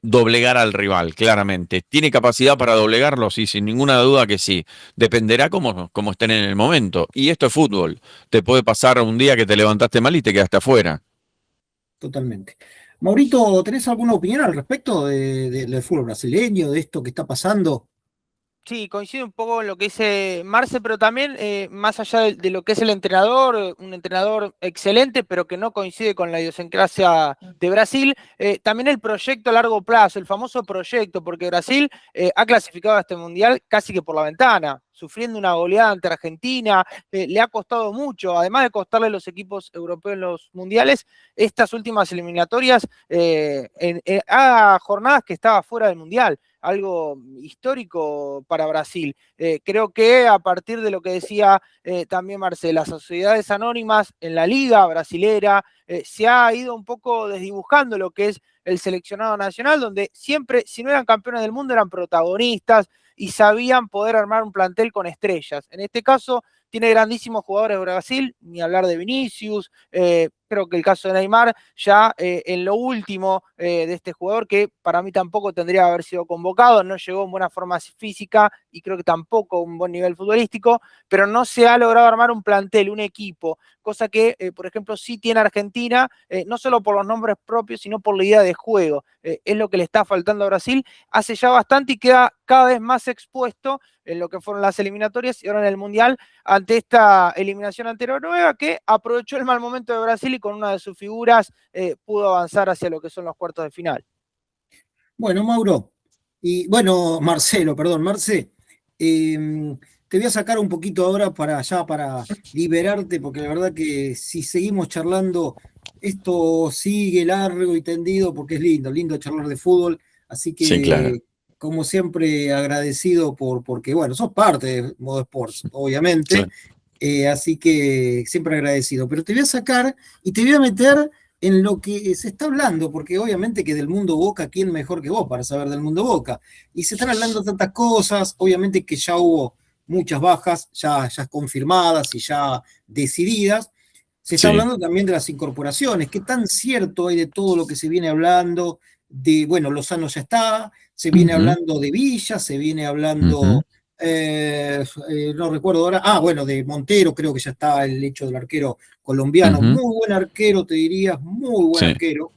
doblegar al rival, claramente. ¿Tiene capacidad para doblegarlo? Sí, sin ninguna duda que sí. Dependerá cómo estén en el momento. Y esto es fútbol. Te puede pasar un día que te levantaste mal y te quedaste afuera. Totalmente. Maurito, ¿tenés alguna opinión al respecto del fútbol brasileño, de esto que está pasando? Sí, coincido un poco en lo que dice Marce, pero también más allá de lo que es el entrenador, un entrenador excelente, pero que no coincide con la idiosincrasia de Brasil, también el proyecto a largo plazo, el famoso proyecto, porque Brasil ha clasificado a este mundial casi que por la ventana, sufriendo una goleada ante Argentina, le ha costado mucho, además de costarle a los equipos europeos en los mundiales, estas últimas eliminatorias, a jornadas que estaba fuera del mundial, algo histórico para Brasil. Creo que a partir de lo que decía también Marcela, las sociedades anónimas en la liga brasilera, se ha ido un poco desdibujando lo que es el seleccionado nacional, donde siempre, si no eran campeones del mundo, eran protagonistas y sabían poder armar un plantel con estrellas. En este caso, tiene grandísimos jugadores de Brasil, ni hablar de Vinicius, Creo que el caso de Neymar, ya en lo último de este jugador, que para mí tampoco tendría que haber sido convocado, no llegó en buena forma física y creo que tampoco un buen nivel futbolístico, pero no se ha logrado armar un plantel, un equipo, cosa que, por ejemplo, sí tiene Argentina, no solo por los nombres propios, sino por la idea de juego. Es lo que le está faltando a Brasil, hace ya bastante y queda cada vez más expuesto en lo que fueron las eliminatorias y ahora en el Mundial, ante esta eliminación ante Noruega, que aprovechó el mal momento de Brasil y con una de sus figuras pudo avanzar hacia lo que son los cuartos de final. Bueno, Mauro, y bueno, Marcelo, perdón, Marce, te voy a sacar un poquito ahora para liberarte, porque la verdad que si seguimos charlando, esto sigue largo y tendido, porque es lindo charlar de fútbol, así Sí, claro. que como siempre agradecido porque bueno, sos parte de Modo Sports, Sí. obviamente, así que siempre agradecido, pero te voy a sacar y te voy a meter en lo que se está hablando, porque obviamente que del mundo Boca, ¿quién mejor que vos para saber del mundo Boca? Y se están hablando tantas cosas, obviamente que ya hubo muchas bajas, ya confirmadas y ya decididas. Se está Sí. hablando también de las incorporaciones, qué tan cierto hay de todo lo que se viene hablando, de, bueno, Lozano ya está, se viene Ujú, hablando de Villa, se viene ujú, hablando, no recuerdo ahora, bueno, de Montero, creo que ya está el hecho del arquero colombiano, ujú. muy buen arquero, te dirías, muy buen Sí, arquero.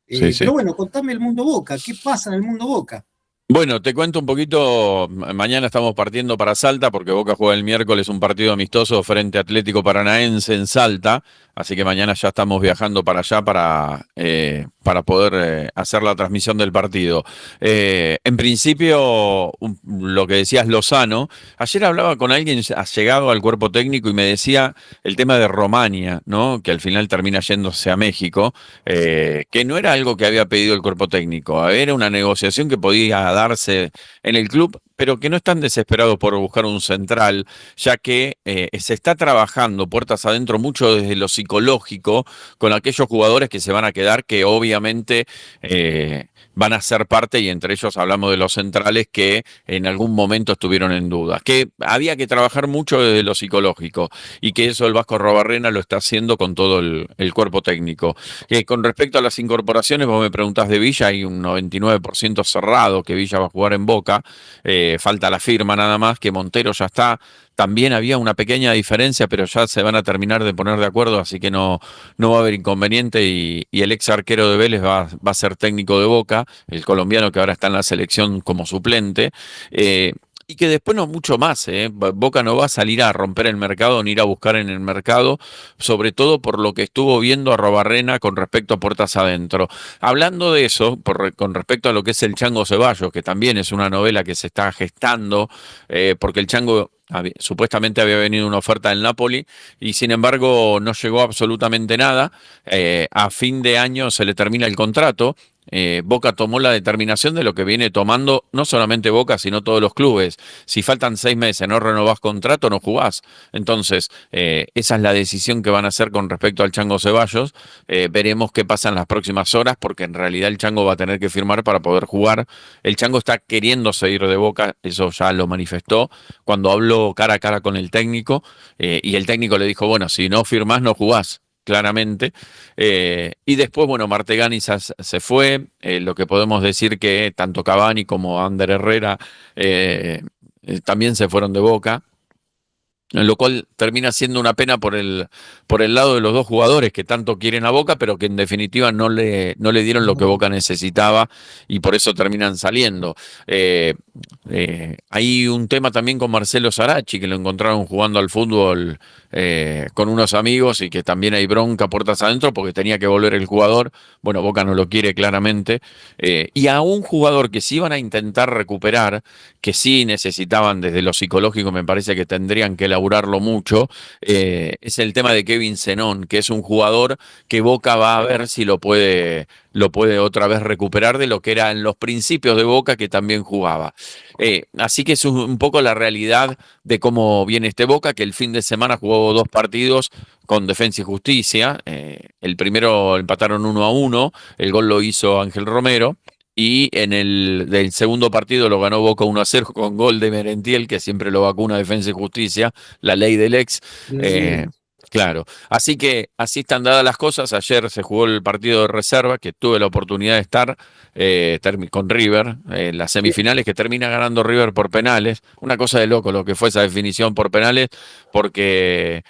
sí, Pero sí. bueno, contame el mundo Boca, ¿qué pasa en el mundo Boca? Bueno, te cuento un poquito. Mañana estamos partiendo para Salta porque Boca juega el miércoles un partido amistoso frente a Atlético Paranaense en Salta. Así que mañana ya estamos viajando para allá para poder hacer la transmisión del partido. En principio, lo que decías Lozano, ayer hablaba con alguien llegado al cuerpo técnico y me decía el tema de Romania, ¿no? Que al final termina yéndose a México, que no era algo que había pedido el cuerpo técnico, era una negociación que podía darse en el club, pero que no están desesperados por buscar un central, ya que se está trabajando puertas adentro mucho desde lo psicológico con aquellos jugadores que se van a quedar, que obviamente van a ser parte, y entre ellos hablamos de los centrales que en algún momento estuvieron en duda, que había que trabajar mucho desde lo psicológico y que eso el Vasco Robarrena lo está haciendo con todo el cuerpo técnico. Con respecto a las incorporaciones, vos me preguntás de Villa, hay un 99% cerrado que Villa va a jugar en Boca, falta la firma nada más, que Montero ya está. También había una pequeña diferencia, pero ya se van a terminar de poner de acuerdo, así que no va a haber inconveniente, y el ex arquero de Vélez va a ser técnico de Boca, el colombiano que ahora está en la selección como suplente. Y que después no mucho más, ¿eh? Boca no va a salir a romper el mercado ni ir a buscar en el mercado, sobre todo por lo que estuvo viendo a Robarrena con respecto a puertas adentro. Hablando de eso, con respecto a lo que es el Chango Ceballos, que también es una novela que se está gestando, porque el Chango supuestamente había venido una oferta del Napoli y sin embargo no llegó absolutamente nada. A fin de año se le termina el contrato. Boca tomó la determinación de lo que viene tomando no solamente Boca, sino todos los clubes. Si faltan 6 meses, no renovás contrato, no jugás. Entonces, esa es la decisión que van a hacer con respecto al Chango Ceballos. Veremos qué pasa en las próximas horas, porque en realidad el Chango va a tener que firmar para poder jugar. El Chango está queriendo seguir de Boca, eso ya lo manifestó cuando habló cara a cara con el técnico, y el técnico le dijo, bueno, si no firmás, no jugás. Claramente. Y después, bueno, Martegani se fue. Lo que podemos decir que tanto Cavani como Ander Herrera también se fueron de Boca, lo cual termina siendo una pena por el lado de los dos jugadores que tanto quieren a Boca, pero que en definitiva no le dieron lo que Boca necesitaba y por eso terminan saliendo. Eh, Hay un tema también con Marcelo Sarachi, que lo encontraron jugando al fútbol con unos amigos, y que también hay bronca puertas adentro porque tenía que volver el jugador. Bueno, Boca no lo quiere claramente. Y a un jugador que sí iban a intentar recuperar, que sí necesitaban desde lo psicológico, me parece que tendrían que elaborarlo mucho, es el tema de Kevin Zenón, que es un jugador que Boca va a ver si lo puede otra vez recuperar de lo que era en los principios de Boca, que también jugaba. Así que es un poco la realidad de cómo viene este Boca, que el fin de semana jugó 2 partidos con Defensa y Justicia. El primero empataron 1-1, el gol lo hizo Ángel Romero. Y en el del segundo partido lo ganó Boca 1-0 con gol de Merentiel, que siempre lo vacuna Defensa y Justicia, la ley del ex. Sí, Claro, así que así están dadas las cosas. Ayer se jugó el partido de reserva, que tuve la oportunidad de estar con River, las semifinales que termina ganando River por penales. Una cosa de loco lo que fue esa definición por penales, porque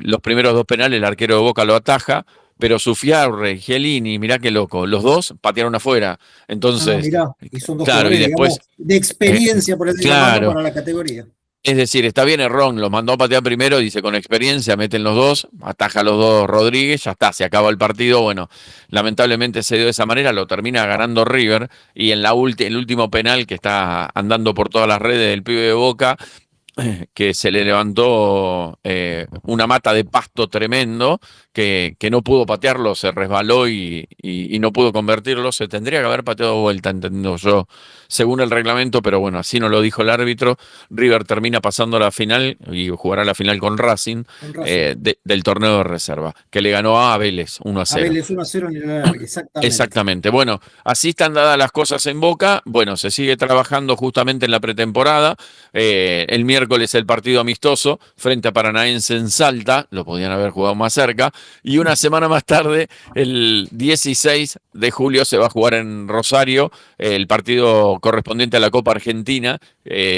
los primeros dos penales el arquero de Boca lo ataja, pero Sufiarre y Gielini, mirá qué loco, los dos patearon afuera. Entonces, Mirá, y son dos claro, y jugadores, digamos, después, de eh, experiencia, por así llamarlo, claro. para la categoría. Es decir, está bien Errón, los mandó a patear primero, dice con experiencia, meten los dos, ataja a los dos Rodríguez, ya está, se acaba el partido. Bueno, lamentablemente se dio de esa manera, lo termina ganando River y en el último penal que está andando por todas las redes del pibe de Boca, que se le levantó una mata de pasto tremendo, que no pudo patearlo, se resbaló y no pudo convertirlo. Se tendría que haber pateado de vuelta, entiendo yo, según el reglamento, pero bueno, así no lo dijo el árbitro. River termina pasando a la final y jugará la final con Racing Con Racing. del torneo de reserva, que le ganó a Vélez 1-0. A Vélez 1-0 en el alargue, exactamente. Exactamente. Bueno, así están dadas las cosas en Boca. Bueno, se sigue trabajando justamente en la pretemporada. El miércoles el partido amistoso frente a Paranaense en Salta. Lo podían haber jugado más cerca. Y una semana más tarde, el 16 de julio, se va a jugar en Rosario el partido correspondiente a la Copa Argentina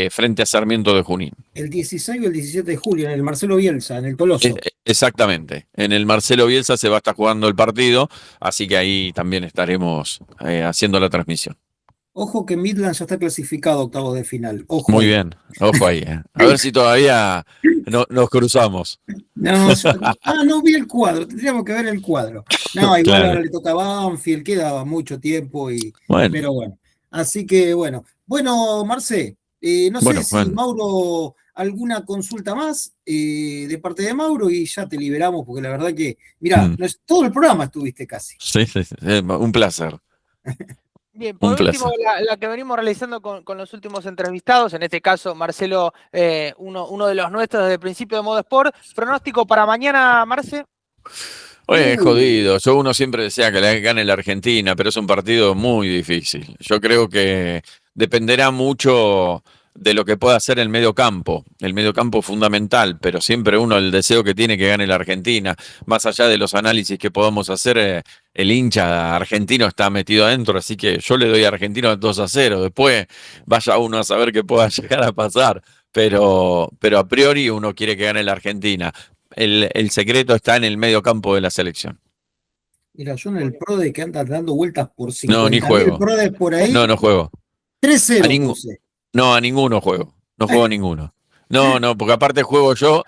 frente a Sarmiento de Junín. El 16 y el 17 de julio, en el Marcelo Bielsa, en el Coloso. Exactamente. En el Marcelo Bielsa se va a estar jugando el partido, así que ahí también estaremos haciendo la transmisión. Ojo que Midland ya está clasificado a octavos de final. Ojo Muy ahí. bien, ojo ahí. A ver si todavía nos cruzamos. No, no vi el cuadro, tendríamos que ver el cuadro. No, igual Claro. ahora le toca a Banfield, queda mucho tiempo, Bueno, pero bueno. Así que bueno. Bueno, Marce, no sé si bueno. Mauro, alguna consulta más de parte de Mauro y ya te liberamos, porque la verdad que, mirá, Mm. todo el programa estuviste casi. Sí, sí, sí, un placer. Bien, Un por último, placer. la que venimos realizando con los últimos entrevistados, en este caso Marcelo, uno de los nuestros desde el principio de Modo Sport. Pronóstico para mañana, Marce. Oye, es jodido. Uno siempre desea que le gane la Argentina, pero es un partido muy difícil. Yo creo que dependerá mucho de lo que pueda hacer el medio campo. El medio campo es fundamental, pero siempre uno el deseo que tiene que gane la Argentina. Más allá de los análisis que podamos hacer, el hincha argentino está metido adentro, así que yo le doy a Argentino 2-0. Después vaya uno a saber qué pueda llegar a pasar. Pero a priori uno quiere que gane la Argentina. El secreto está en el medio campo de la selección. Mira, yo en el PRODE que anda dando vueltas por No, ni 50.000 juego. PRODE por ahí, No juego. A 3-0 ningún, puse. no, a ninguno juego. No juego a ninguno. No, porque aparte juego yo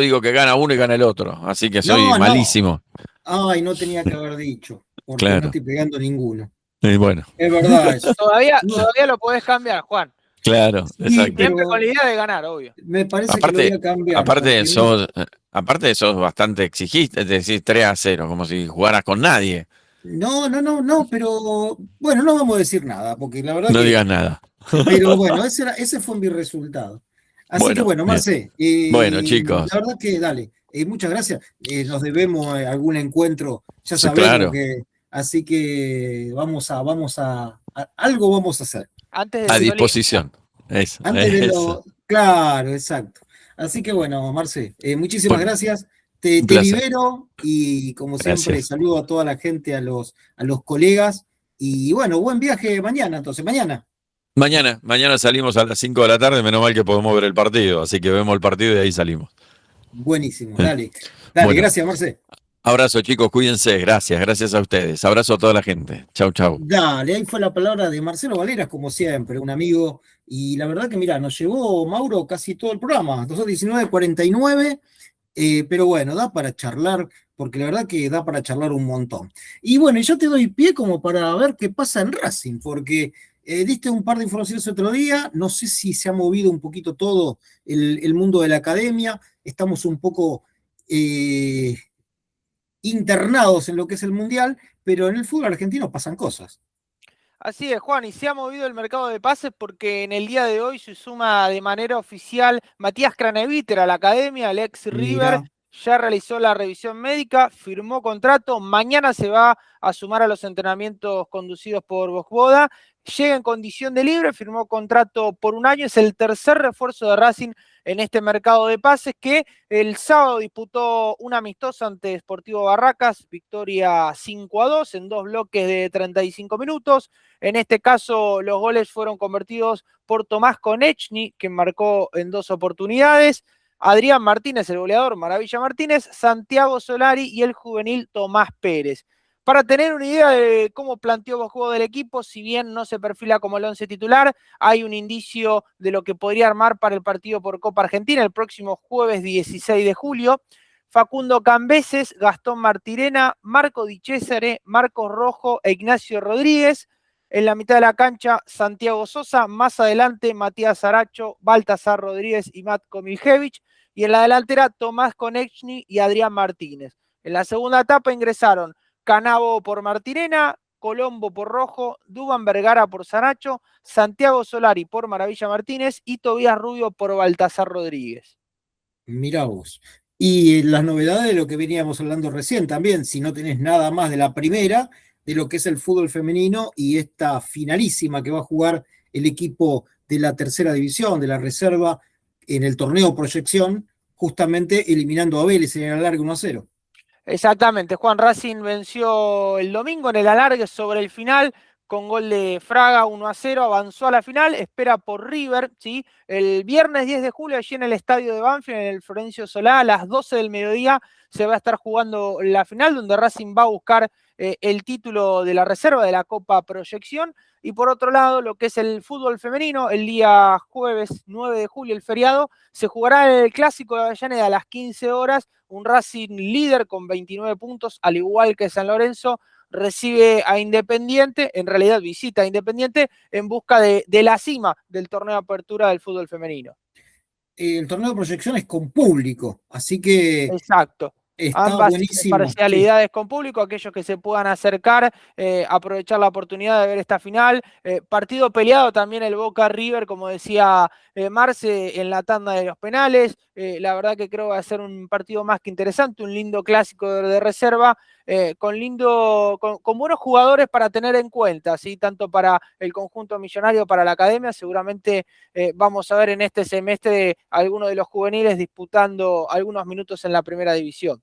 digo que gana uno y gana el otro. Así que soy No, no. malísimo. Ay, no tenía que haber dicho, porque no Claro. estoy pegando ninguno. Y bueno, Es verdad eso. Todavía No, lo podés cambiar, Juan. claro, sí, exacto. Siempre pero con la idea de ganar, obvio. me parece que lo voy Aparte, a cambiar, aparte porque no. aparte sos bastante exigiste, es decir, 3-0, como si jugaras con nadie. No, pero bueno, no vamos a decir nada, porque la verdad No que, digas nada. pero bueno, ese fue mi resultado. Así que Bueno, bueno, bien. Marce, Bueno, chicos. la verdad que dale, muchas gracias. Nos debemos algún encuentro, ya Sí, sabemos claro. que, así que algo vamos a hacer. Antes del A Así, Olimpo. disposición. Eso, antes de eso. claro, exacto. Así que bueno, Marce, muchísimas Bueno, gracias. un Te placer. libero y como siempre Gracias. saludo a toda la gente, a los colegas. Y bueno, buen viaje mañana, entonces, mañana. Mañana salimos a las 5 de la tarde, menos mal que podemos ver el partido, así que vemos el partido y de ahí salimos. Buenísimo, Eh, dale. Dale, Bueno, gracias, Marce. abrazo chicos, cuídense, gracias a ustedes. Abrazo a toda la gente. Chau, chau. Dale, ahí fue la palabra de Marcelo Valeras, como siempre, un amigo. Y la verdad que, mira, nos llevó Mauro casi todo el programa, 19:49. Pero bueno, da para charlar, porque la verdad que da para charlar un montón. Y bueno, yo te doy pie como para ver qué pasa en Racing, porque diste un par de informaciones otro día, no sé si se ha movido un poquito todo el mundo de la academia, estamos un poco internados en lo que es el Mundial, pero en el fútbol argentino pasan cosas. Así es, Juan, y se ha movido el mercado de pases porque en el día de hoy se suma de manera oficial Matías Craneviter a la academia, el ex River, Mira, ya realizó la revisión médica, firmó contrato, mañana se va a sumar a los entrenamientos conducidos por Vosboda. llega en condición de libre, firmó contrato por 1 año, es el tercer refuerzo de Racing en este mercado de pases, que el sábado disputó un amistoso ante Sportivo Barracas, victoria 5-2 en 2 bloques de 35 minutos. En este caso, los goles fueron convertidos por Tomás Konechny, que marcó en 2 oportunidades, Adrián Martínez, el goleador, Maravilla Martínez, Santiago Solari y el juvenil Tomás Pérez. Para tener una idea de cómo planteó el juego del equipo, si bien no se perfila como el 11 titular, hay un indicio de lo que podría armar para el partido por Copa Argentina el próximo jueves 16 de julio. Facundo Cambeses, Gastón Martirena, Marco Di Cesare, Marcos Rojo e Ignacio Rodríguez. En la mitad de la cancha, Santiago Sosa, más adelante Matías Aracho, Baltasar Rodríguez y Matko Miljevic, y en la delantera Tomás Konechny y Adrián Martínez. En la segunda etapa ingresaron Canavo por Martirena, Colombo por Rojo, Duván Vergara por Saracho, Santiago Solari por Maravilla Martínez y Tobías Rubio por Baltasar Rodríguez. Mirá vos. Y las novedades de lo que veníamos hablando recién también, si no tenés nada más de la primera, de lo que es el fútbol femenino y esta finalísima que va a jugar el equipo de la tercera división, de la reserva, en el torneo Proyección, justamente eliminando a Vélez en el alargue 1-0. Exactamente, Juan. Racing venció el domingo en el alargue sobre el final con gol de Fraga 1-0, avanzó a la final, espera por River, ¿sí? El viernes 10 de julio allí en el estadio de Banfield, en el Florencio Solá, a las 12 del mediodía se va a estar jugando la final, donde Racing va a buscar el título de la reserva de la Copa Proyección. Y por otro lado, lo que es el fútbol femenino, el día jueves 9 de julio, el feriado, se jugará el Clásico de Avellaneda a las 15 horas, un Racing líder con 29 puntos, al igual que San Lorenzo, recibe a Independiente, en realidad visita a Independiente, en busca de la cima del torneo de apertura del fútbol femenino. El torneo de Proyección es con público, así que Exacto. está Ambas buenísimo. parcialidades sí, con público, aquellos que se puedan acercar, aprovechar la oportunidad de ver esta final. Partido peleado también el Boca River, como decía Marce, en la tanda de los penales. La verdad que creo que va a ser un partido más que interesante, un lindo clásico de reserva, con buenos jugadores para tener en cuenta, ¿sí? Tanto para el conjunto millonario, para la academia. Seguramente vamos a ver en este semestre algunos de los juveniles disputando algunos minutos en la primera división.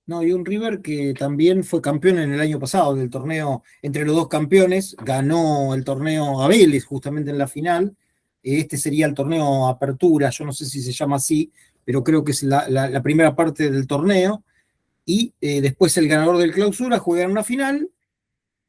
No, y un River que también fue campeón en el año pasado del torneo, entre los dos campeones, ganó el torneo a Vélez justamente en la final. Este sería el torneo Apertura, yo no sé si se llama así, pero creo que es la primera parte del torneo. Y después el ganador del Clausura juega en una final,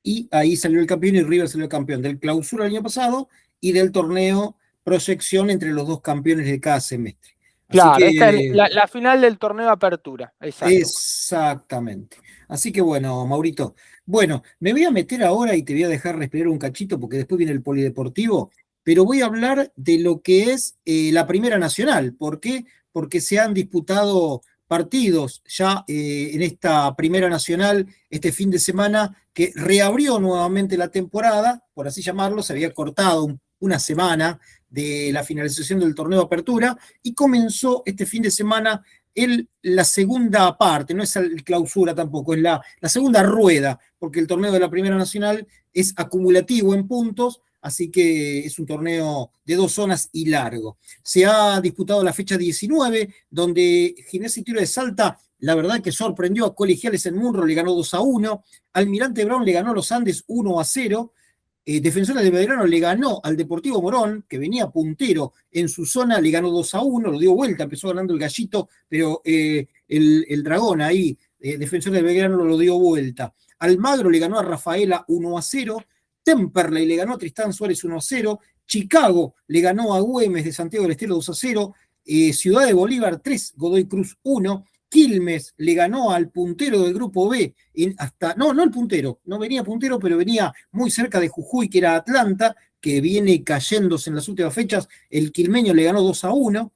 y ahí salió el campeón y River salió el campeón del Clausura el año pasado y del torneo Proyección entre los dos campeones de cada semestre. Claro, esta es la final del torneo de apertura, exacto. Exactamente. Así que bueno, Maurito. Bueno, me voy a meter ahora y te voy a dejar respirar un cachito porque después viene el polideportivo, pero voy a hablar de lo que es la Primera Nacional. ¿Por qué? Porque se han disputado partidos ya en esta Primera Nacional este fin de semana que reabrió nuevamente la temporada, por así llamarlo, se había cortado una semana de la finalización del torneo de apertura y comenzó este fin de semana la segunda parte, no es el clausura tampoco, es la segunda rueda, porque el torneo de la Primera Nacional es acumulativo en puntos, así que es un torneo de 2 zonas y largo. Se ha disputado la fecha 19, donde Gimnasia y Tiro de Salta, la verdad que sorprendió a Colegiales en Munro, le ganó 2-1, Almirante Brown le ganó a los Andes 1-0, Defensores de Belgrano le ganó al Deportivo Morón, que venía puntero en su zona, le ganó 2-1, lo dio vuelta, empezó ganando el Gallito, pero el Dragón ahí, Defensores de Belgrano lo dio vuelta. Almagro le ganó a Rafaela 1-0, Temperley le ganó a Tristán Suárez 1-0, Chicago le ganó a Güemes de Santiago del Estero 2-0, Ciudad de Bolívar 3, Godoy Cruz 1, Quilmes le ganó al puntero del grupo B, no el puntero, no venía puntero, pero venía muy cerca de Jujuy, que era Atlanta, que viene cayéndose en las últimas fechas. El quilmeño le ganó 2-1.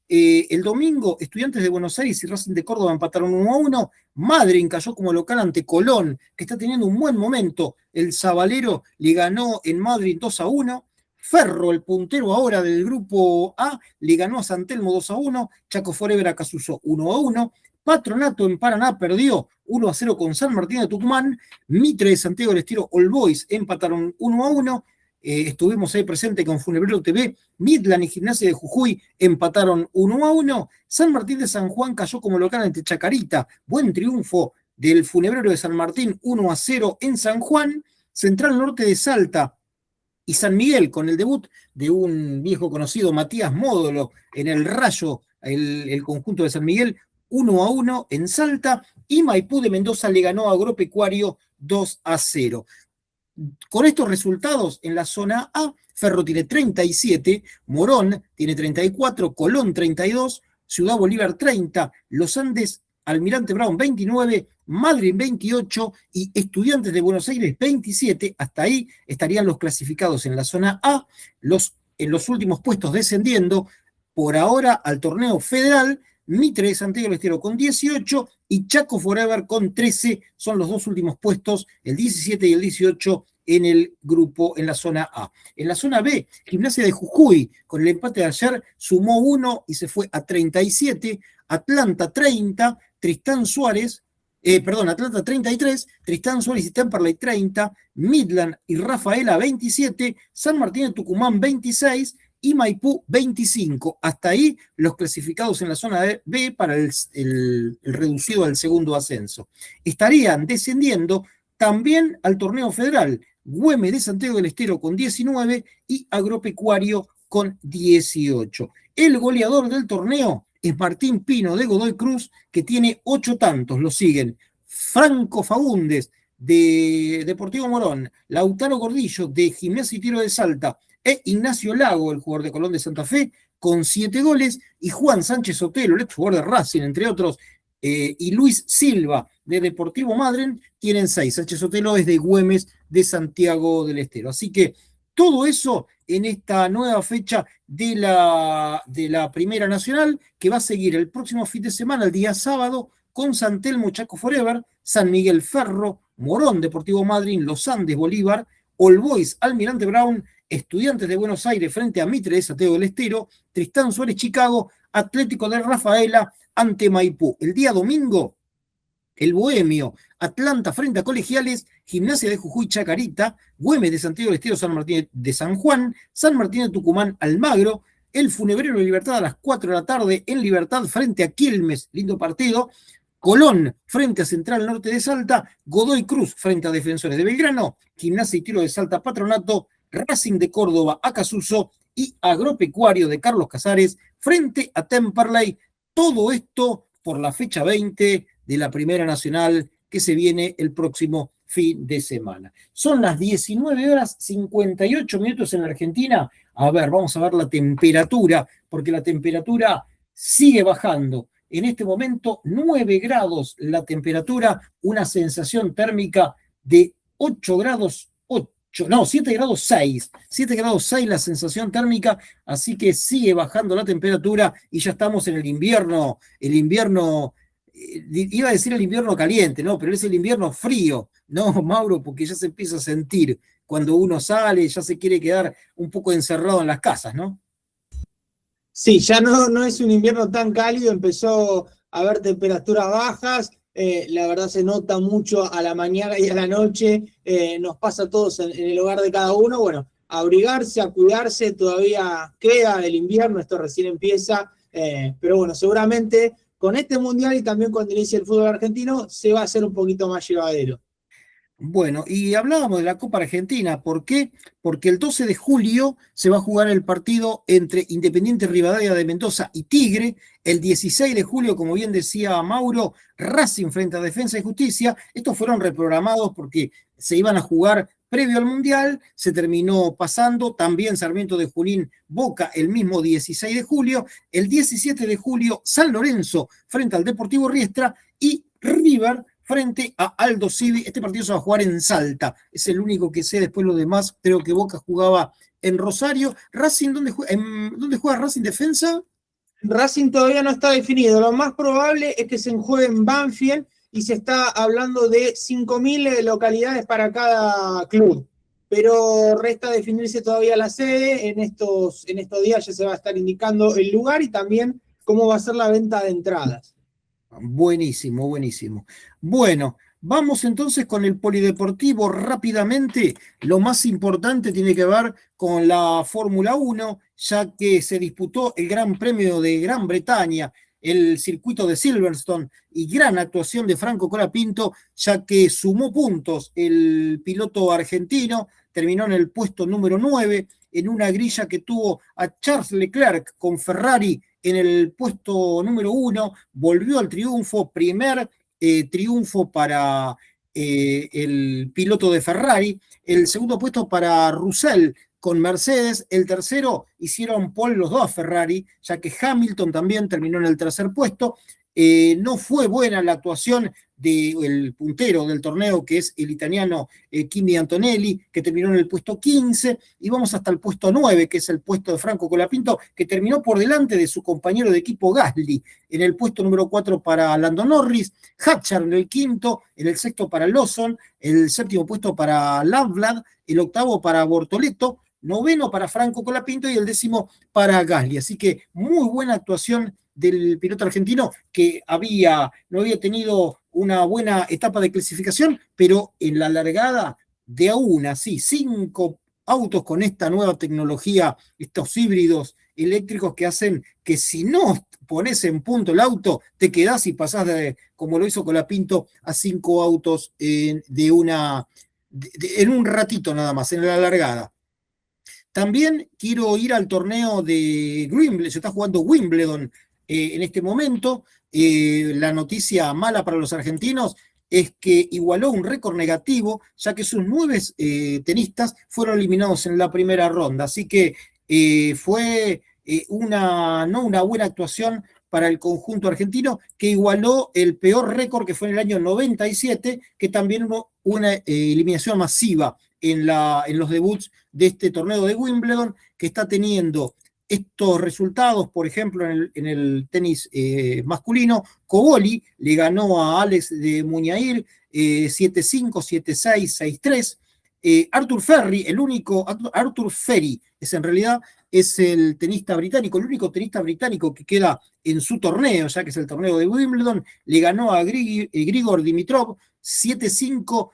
El domingo, Estudiantes de Buenos Aires y Racing de Córdoba empataron 1-1. Madryn cayó como local ante Colón, que está teniendo un buen momento. El Zabalero le ganó en Madryn 2-1. Ferro, el puntero ahora del grupo A, le ganó a San Telmo 2-1, Chaco Forever a Casuso 1-1, Patronato en Paraná perdió 1-0 con San Martín de Tucumán, Mitre de Santiago del Estero All Boys empataron 1-1, estuvimos ahí presente con Funebrero TV. Midland y Gimnasia de Jujuy empataron 1-1. San Martín de San Juan cayó como local ante Chacarita. Buen triunfo del Funebrero de San Martín, 1-0 en San Juan. Central Norte de Salta y San Miguel, con el debut de un viejo conocido, Matías Módolo, en el Rayo, el conjunto de San Miguel, 1-1 en Salta, y Maipú de Mendoza le ganó a Agropecuario 2-0. Con estos resultados, en la zona A, Ferro tiene 37, Morón tiene 34, Colón 32, Ciudad Bolívar 30, Los Andes, Almirante Brown 29, Madrid 28 y Estudiantes de Buenos Aires 27. Hasta ahí estarían los clasificados en la zona A, en los últimos puestos descendiendo por ahora al torneo federal. Mitre de Santiago del Estero con 18 y Chaco Forever con 13 son los dos últimos puestos, el 17 y el 18 en el grupo, en la zona A. En la zona B, Gimnasia de Jujuy, con el empate de ayer, sumó 1 y se fue a 37, Atlanta 30, Atlanta 33, Tristán Suárez y Temperley 30, Midland y Rafaela 27, San Martín de Tucumán 26 y Maipú 25. Hasta ahí los clasificados en la zona B para el reducido al segundo ascenso. Estarían descendiendo también al torneo federal Güemes de Santiago del Estero con 19 y Agropecuario con 18. El goleador del torneo es Martín Pino de Godoy Cruz, que tiene 8 tantos. Lo siguen Franco Faúndez de Deportivo Morón, Lautaro Gordillo de Gimnasia y Tiro de Salta e Ignacio Lago, el jugador de Colón de Santa Fe, con 7 goles, y Juan Sánchez Sotelo, el ex jugador de Racing, entre otros, y Luis Silva de Deportivo Madryn tienen 6. Sánchez Sotelo es de Güemes de Santiago del Estero. Así que todo eso en esta nueva fecha de la Primera Nacional, que va a seguir el próximo fin de semana, el día sábado, con San Telmo, Chaco Forever, San Miguel Ferro, Morón, Deportivo Madryn, Los Andes, Bolívar, All Boys, Almirante Brown, Estudiantes de Buenos Aires frente a Mitre de Santiago del Estero, Tristán Suárez, Chicago, Atlético de Rafaela ante Maipú. El día domingo, el Bohemio, Atlanta frente a Colegiales, Gimnasia de Jujuy, Chacarita, Güemes de Santiago del Estero, San Martín de San Juan, San Martín de Tucumán, Almagro, el Funebrero de Libertad a las 4 de la tarde en Libertad frente a Quilmes, lindo partido, Colón frente a Central Norte de Salta, Godoy Cruz frente a Defensores de Belgrano, Gimnasia y Tiro de Salta Patronato, Racing de Córdoba Acasuso y Agropecuario de Carlos Casares frente a Temperley. Todo esto por la fecha 20 de la Primera Nacional que se viene el próximo fin de semana. Son las 19:58 en la Argentina. A ver, vamos a ver la temperatura, porque la temperatura sigue bajando. En este momento, 9 grados la temperatura, una sensación térmica de 7 grados 6. 7 grados 6 la sensación térmica, así que sigue bajando la temperatura y ya estamos en el invierno, iba a decir el invierno caliente, ¿no? Pero es el invierno frío, ¿no, Mauro? Porque ya se empieza a sentir cuando uno sale, ya se quiere quedar un poco encerrado en las casas, ¿no? Sí, ya no es un invierno tan cálido, empezó a haber temperaturas bajas, la verdad se nota mucho a la mañana y a la noche, nos pasa a todos en el hogar de cada uno. Bueno, a abrigarse, a cuidarse, todavía queda el invierno, esto recién empieza, pero bueno, seguramente con este mundial y también cuando inicie el fútbol argentino se va a hacer un poquito más llevadero. Bueno, y hablábamos de la Copa Argentina. ¿Por qué? Porque el 12 de julio se va a jugar el partido entre Independiente Rivadavia de Mendoza y Tigre. El 16 de julio, como bien decía Mauro, Racing frente a Defensa y Justicia. Estos fueron reprogramados porque se iban a jugar previo al Mundial, se terminó pasando. También Sarmiento de Junín, Boca, el mismo 16 de julio. El 17 de julio, San Lorenzo frente al Deportivo Riestra y River frente a Aldo Civi. Este partido se va a jugar en Salta, es el único que sé. Después lo demás, creo que Boca jugaba en Rosario. Racing, ¿dónde juega Racing Defensa? Racing todavía no está definido, lo más probable es que se juegue en Banfield y se está hablando de 5.000 localidades para cada club, pero resta definirse todavía la sede. En estos días ya se va a estar indicando el lugar y también cómo va a ser la venta de entradas. Buenísimo, buenísimo. Bueno, Vamos entonces con el polideportivo rápidamente. Lo más importante tiene que ver con la Fórmula 1, ya que se disputó el Gran Premio de Gran Bretaña, el circuito de Silverstone, y gran actuación de Franco Colapinto, ya que sumó puntos el piloto argentino, terminó en el puesto número 9, en una grilla que tuvo a Charles Leclerc con Ferrari en el puesto número 1, volvió al triunfo, primer triunfo para el piloto de Ferrari, el segundo puesto para Russell con Mercedes, el tercero hicieron pole los dos Ferrari, ya que Hamilton también terminó en el tercer puesto. No fue buena la actuación del puntero del torneo, que es el italiano Kimi Antonelli, que terminó en el puesto 15, y vamos hasta el puesto 9, que es el puesto de Franco Colapinto, que terminó por delante de su compañero de equipo Gasly, en el puesto número 4 para Lando Norris, Hatcher en el quinto, en el sexto para Lawson, el séptimo puesto para Lavlad, el octavo para Bortoleto, noveno para Franco Colapinto y el décimo para Gasly. Así que muy buena actuación del piloto argentino, que no había tenido una buena etapa de clasificación, pero en la largada de a una, sí, 5 autos con esta nueva tecnología, estos híbridos eléctricos que hacen que si no pones en punto el auto, te quedás y pasás como lo hizo Colapinto, a 5 autos en un ratito nada más, en la largada. También quiero ir al torneo de Wimbledon, se está jugando Wimbledon en este momento. La noticia mala para los argentinos es que igualó un récord negativo, ya que sus 9 tenistas fueron eliminados en la primera ronda. Así que fue no una buena actuación para el conjunto argentino, que igualó el peor récord que fue en el año 97, que también hubo una eliminación masiva en los debuts de este torneo de Wimbledon, que está teniendo estos resultados. Por ejemplo, en el tenis masculino, Coboli le ganó a Alex de Muñair 7-5, 7-6, 6-3. Arthur Ferry es el tenista británico, el único tenista británico que queda en su torneo, ya que es el torneo de Wimbledon, le ganó a Grigor Dimitrov 7-5,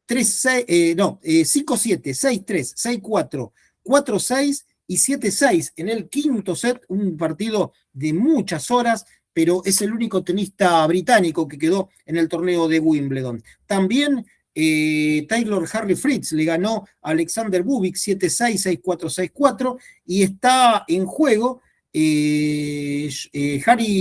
5-7, 6-3, 6-4, 4-6 y 7-6 en el quinto set, un partido de muchas horas, pero es el único tenista británico que quedó en el torneo de Wimbledon. También Taylor Harry Fritz le ganó a Alexander Bubik 7-6, 6-4, 6-4, y está en juego Harry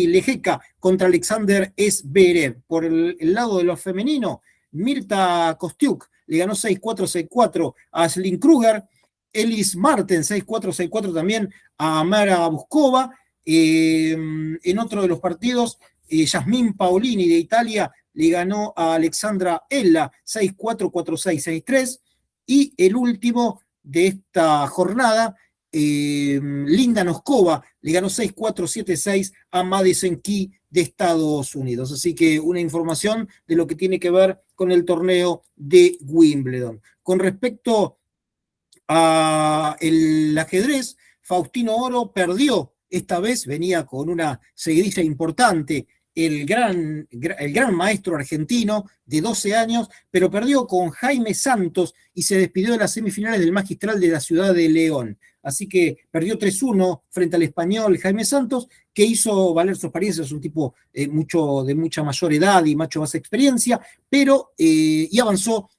Lejeka contra Alexander Zverev. Por el lado de los femeninos, Mirta Kostiuk le ganó 6-4, 6-4 a Aslin Kruger. Ellis Martens 6-4, 6-4 también a Mara Buskova. En otro de los partidos, Yasmin Paolini de Italia le ganó a Alexandra Ella 6-4, 4-6, 6-3. Y el último de esta jornada, Linda Noskova le ganó 6-4, 7-6 a Madison Key de Estados Unidos. Así que una información de lo que tiene que ver con el torneo de Wimbledon. Con respecto al ajedrez, Faustino Oro perdió. Esta vez venía con una seguidilla importante el gran maestro argentino de 12 años, pero perdió con Jaime Santos y se despidió de las semifinales del Magistral de la ciudad de León. Así que perdió 3-1 frente al español Jaime Santos, que hizo valer su experiencia. Es un tipo de mucha mayor edad y mucha más experiencia, pero y avanzó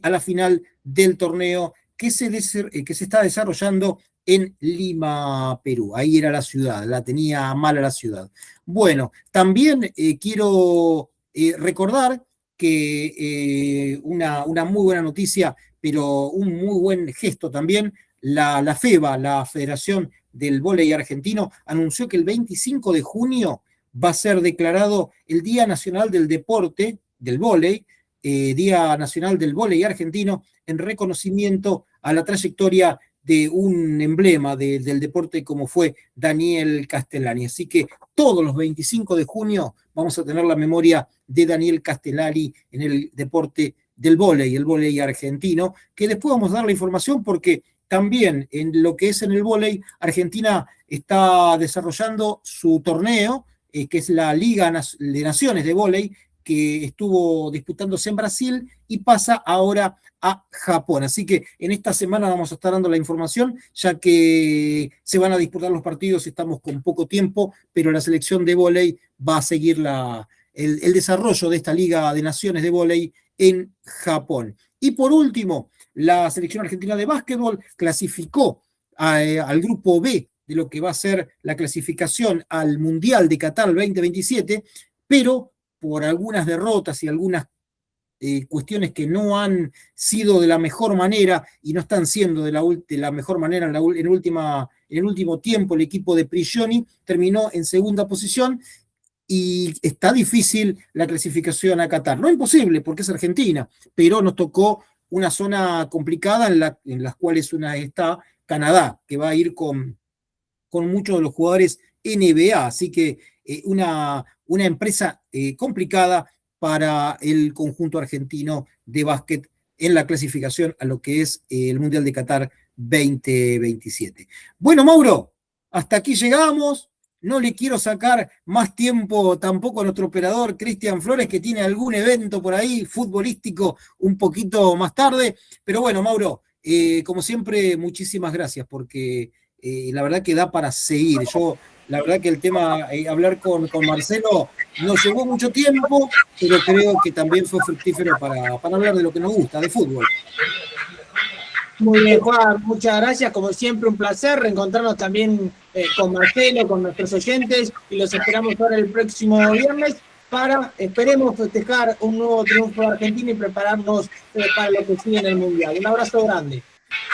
a la final del torneo que se está desarrollando en Lima, Perú. Ahí era la ciudad, la tenía mala la ciudad. Bueno, también quiero recordar que una muy buena noticia, pero un muy buen gesto también, la FEVA, la Federación del Vóley Argentino, anunció que el 25 de junio va a ser declarado el Día Nacional del Deporte, del Vóley, Día Nacional del Vóley Argentino, en reconocimiento a la trayectoria de un emblema del deporte como fue Daniel Castellani. Así que todos los 25 de junio vamos a tener la memoria de Daniel Castellani en el deporte del vóley, el vóley argentino, que después vamos a dar la información porque también en lo que es en el vóley, Argentina está desarrollando su torneo, que es la Liga de Naciones de Vóley, que estuvo disputándose en Brasil y pasa ahora a Japón. Así que en esta semana vamos a estar dando la información, ya que se van a disputar los partidos, estamos con poco tiempo, pero la selección de vóley va a seguir el desarrollo de esta Liga de Naciones de vóley en Japón. Y por último, la selección argentina de básquetbol clasificó al grupo B de lo que va a ser la clasificación al Mundial de Qatar 2027, pero por algunas derrotas y algunas cuestiones que no han sido de la mejor manera y no están siendo de la mejor manera en el último tiempo, el equipo de Prigioni terminó en segunda posición y está difícil la clasificación a Qatar. No imposible, porque es Argentina, pero nos tocó una zona complicada en las cuales una está Canadá, que va a ir con muchos de los jugadores NBA, así que una empresa complicada para el conjunto argentino de básquet en la clasificación a lo que es el Mundial de Qatar 2027. Bueno, Mauro, hasta aquí llegamos. No le quiero sacar más tiempo tampoco a nuestro operador Cristian Flores, que tiene algún evento por ahí futbolístico un poquito más tarde. Pero bueno, Mauro, como siempre, muchísimas gracias, porque la verdad que da para seguir. La verdad que el tema, hablar con Marcelo, nos llevó mucho tiempo, pero creo que también fue fructífero para hablar de lo que nos gusta, de fútbol. Muy bien, Juan, muchas gracias. Como siempre, un placer reencontrarnos también con Marcelo, con nuestros oyentes, y los esperamos ahora el próximo viernes para, esperemos, festejar un nuevo triunfo de Argentina y prepararnos para lo que sigue en el Mundial. Un abrazo grande.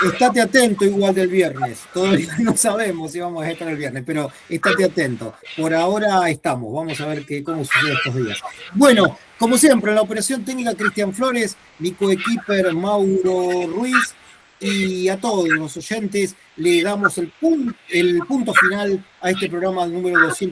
Estate atento igual del viernes. Todavía no sabemos si vamos a estar el viernes, pero estate atento. Por ahora estamos. Vamos a ver cómo sucede estos días. Bueno, como siempre, en la operación técnica Cristian Flores, mi coequiper Mauro Ruiz, y a todos los oyentes le damos el punto final a este programa número 200.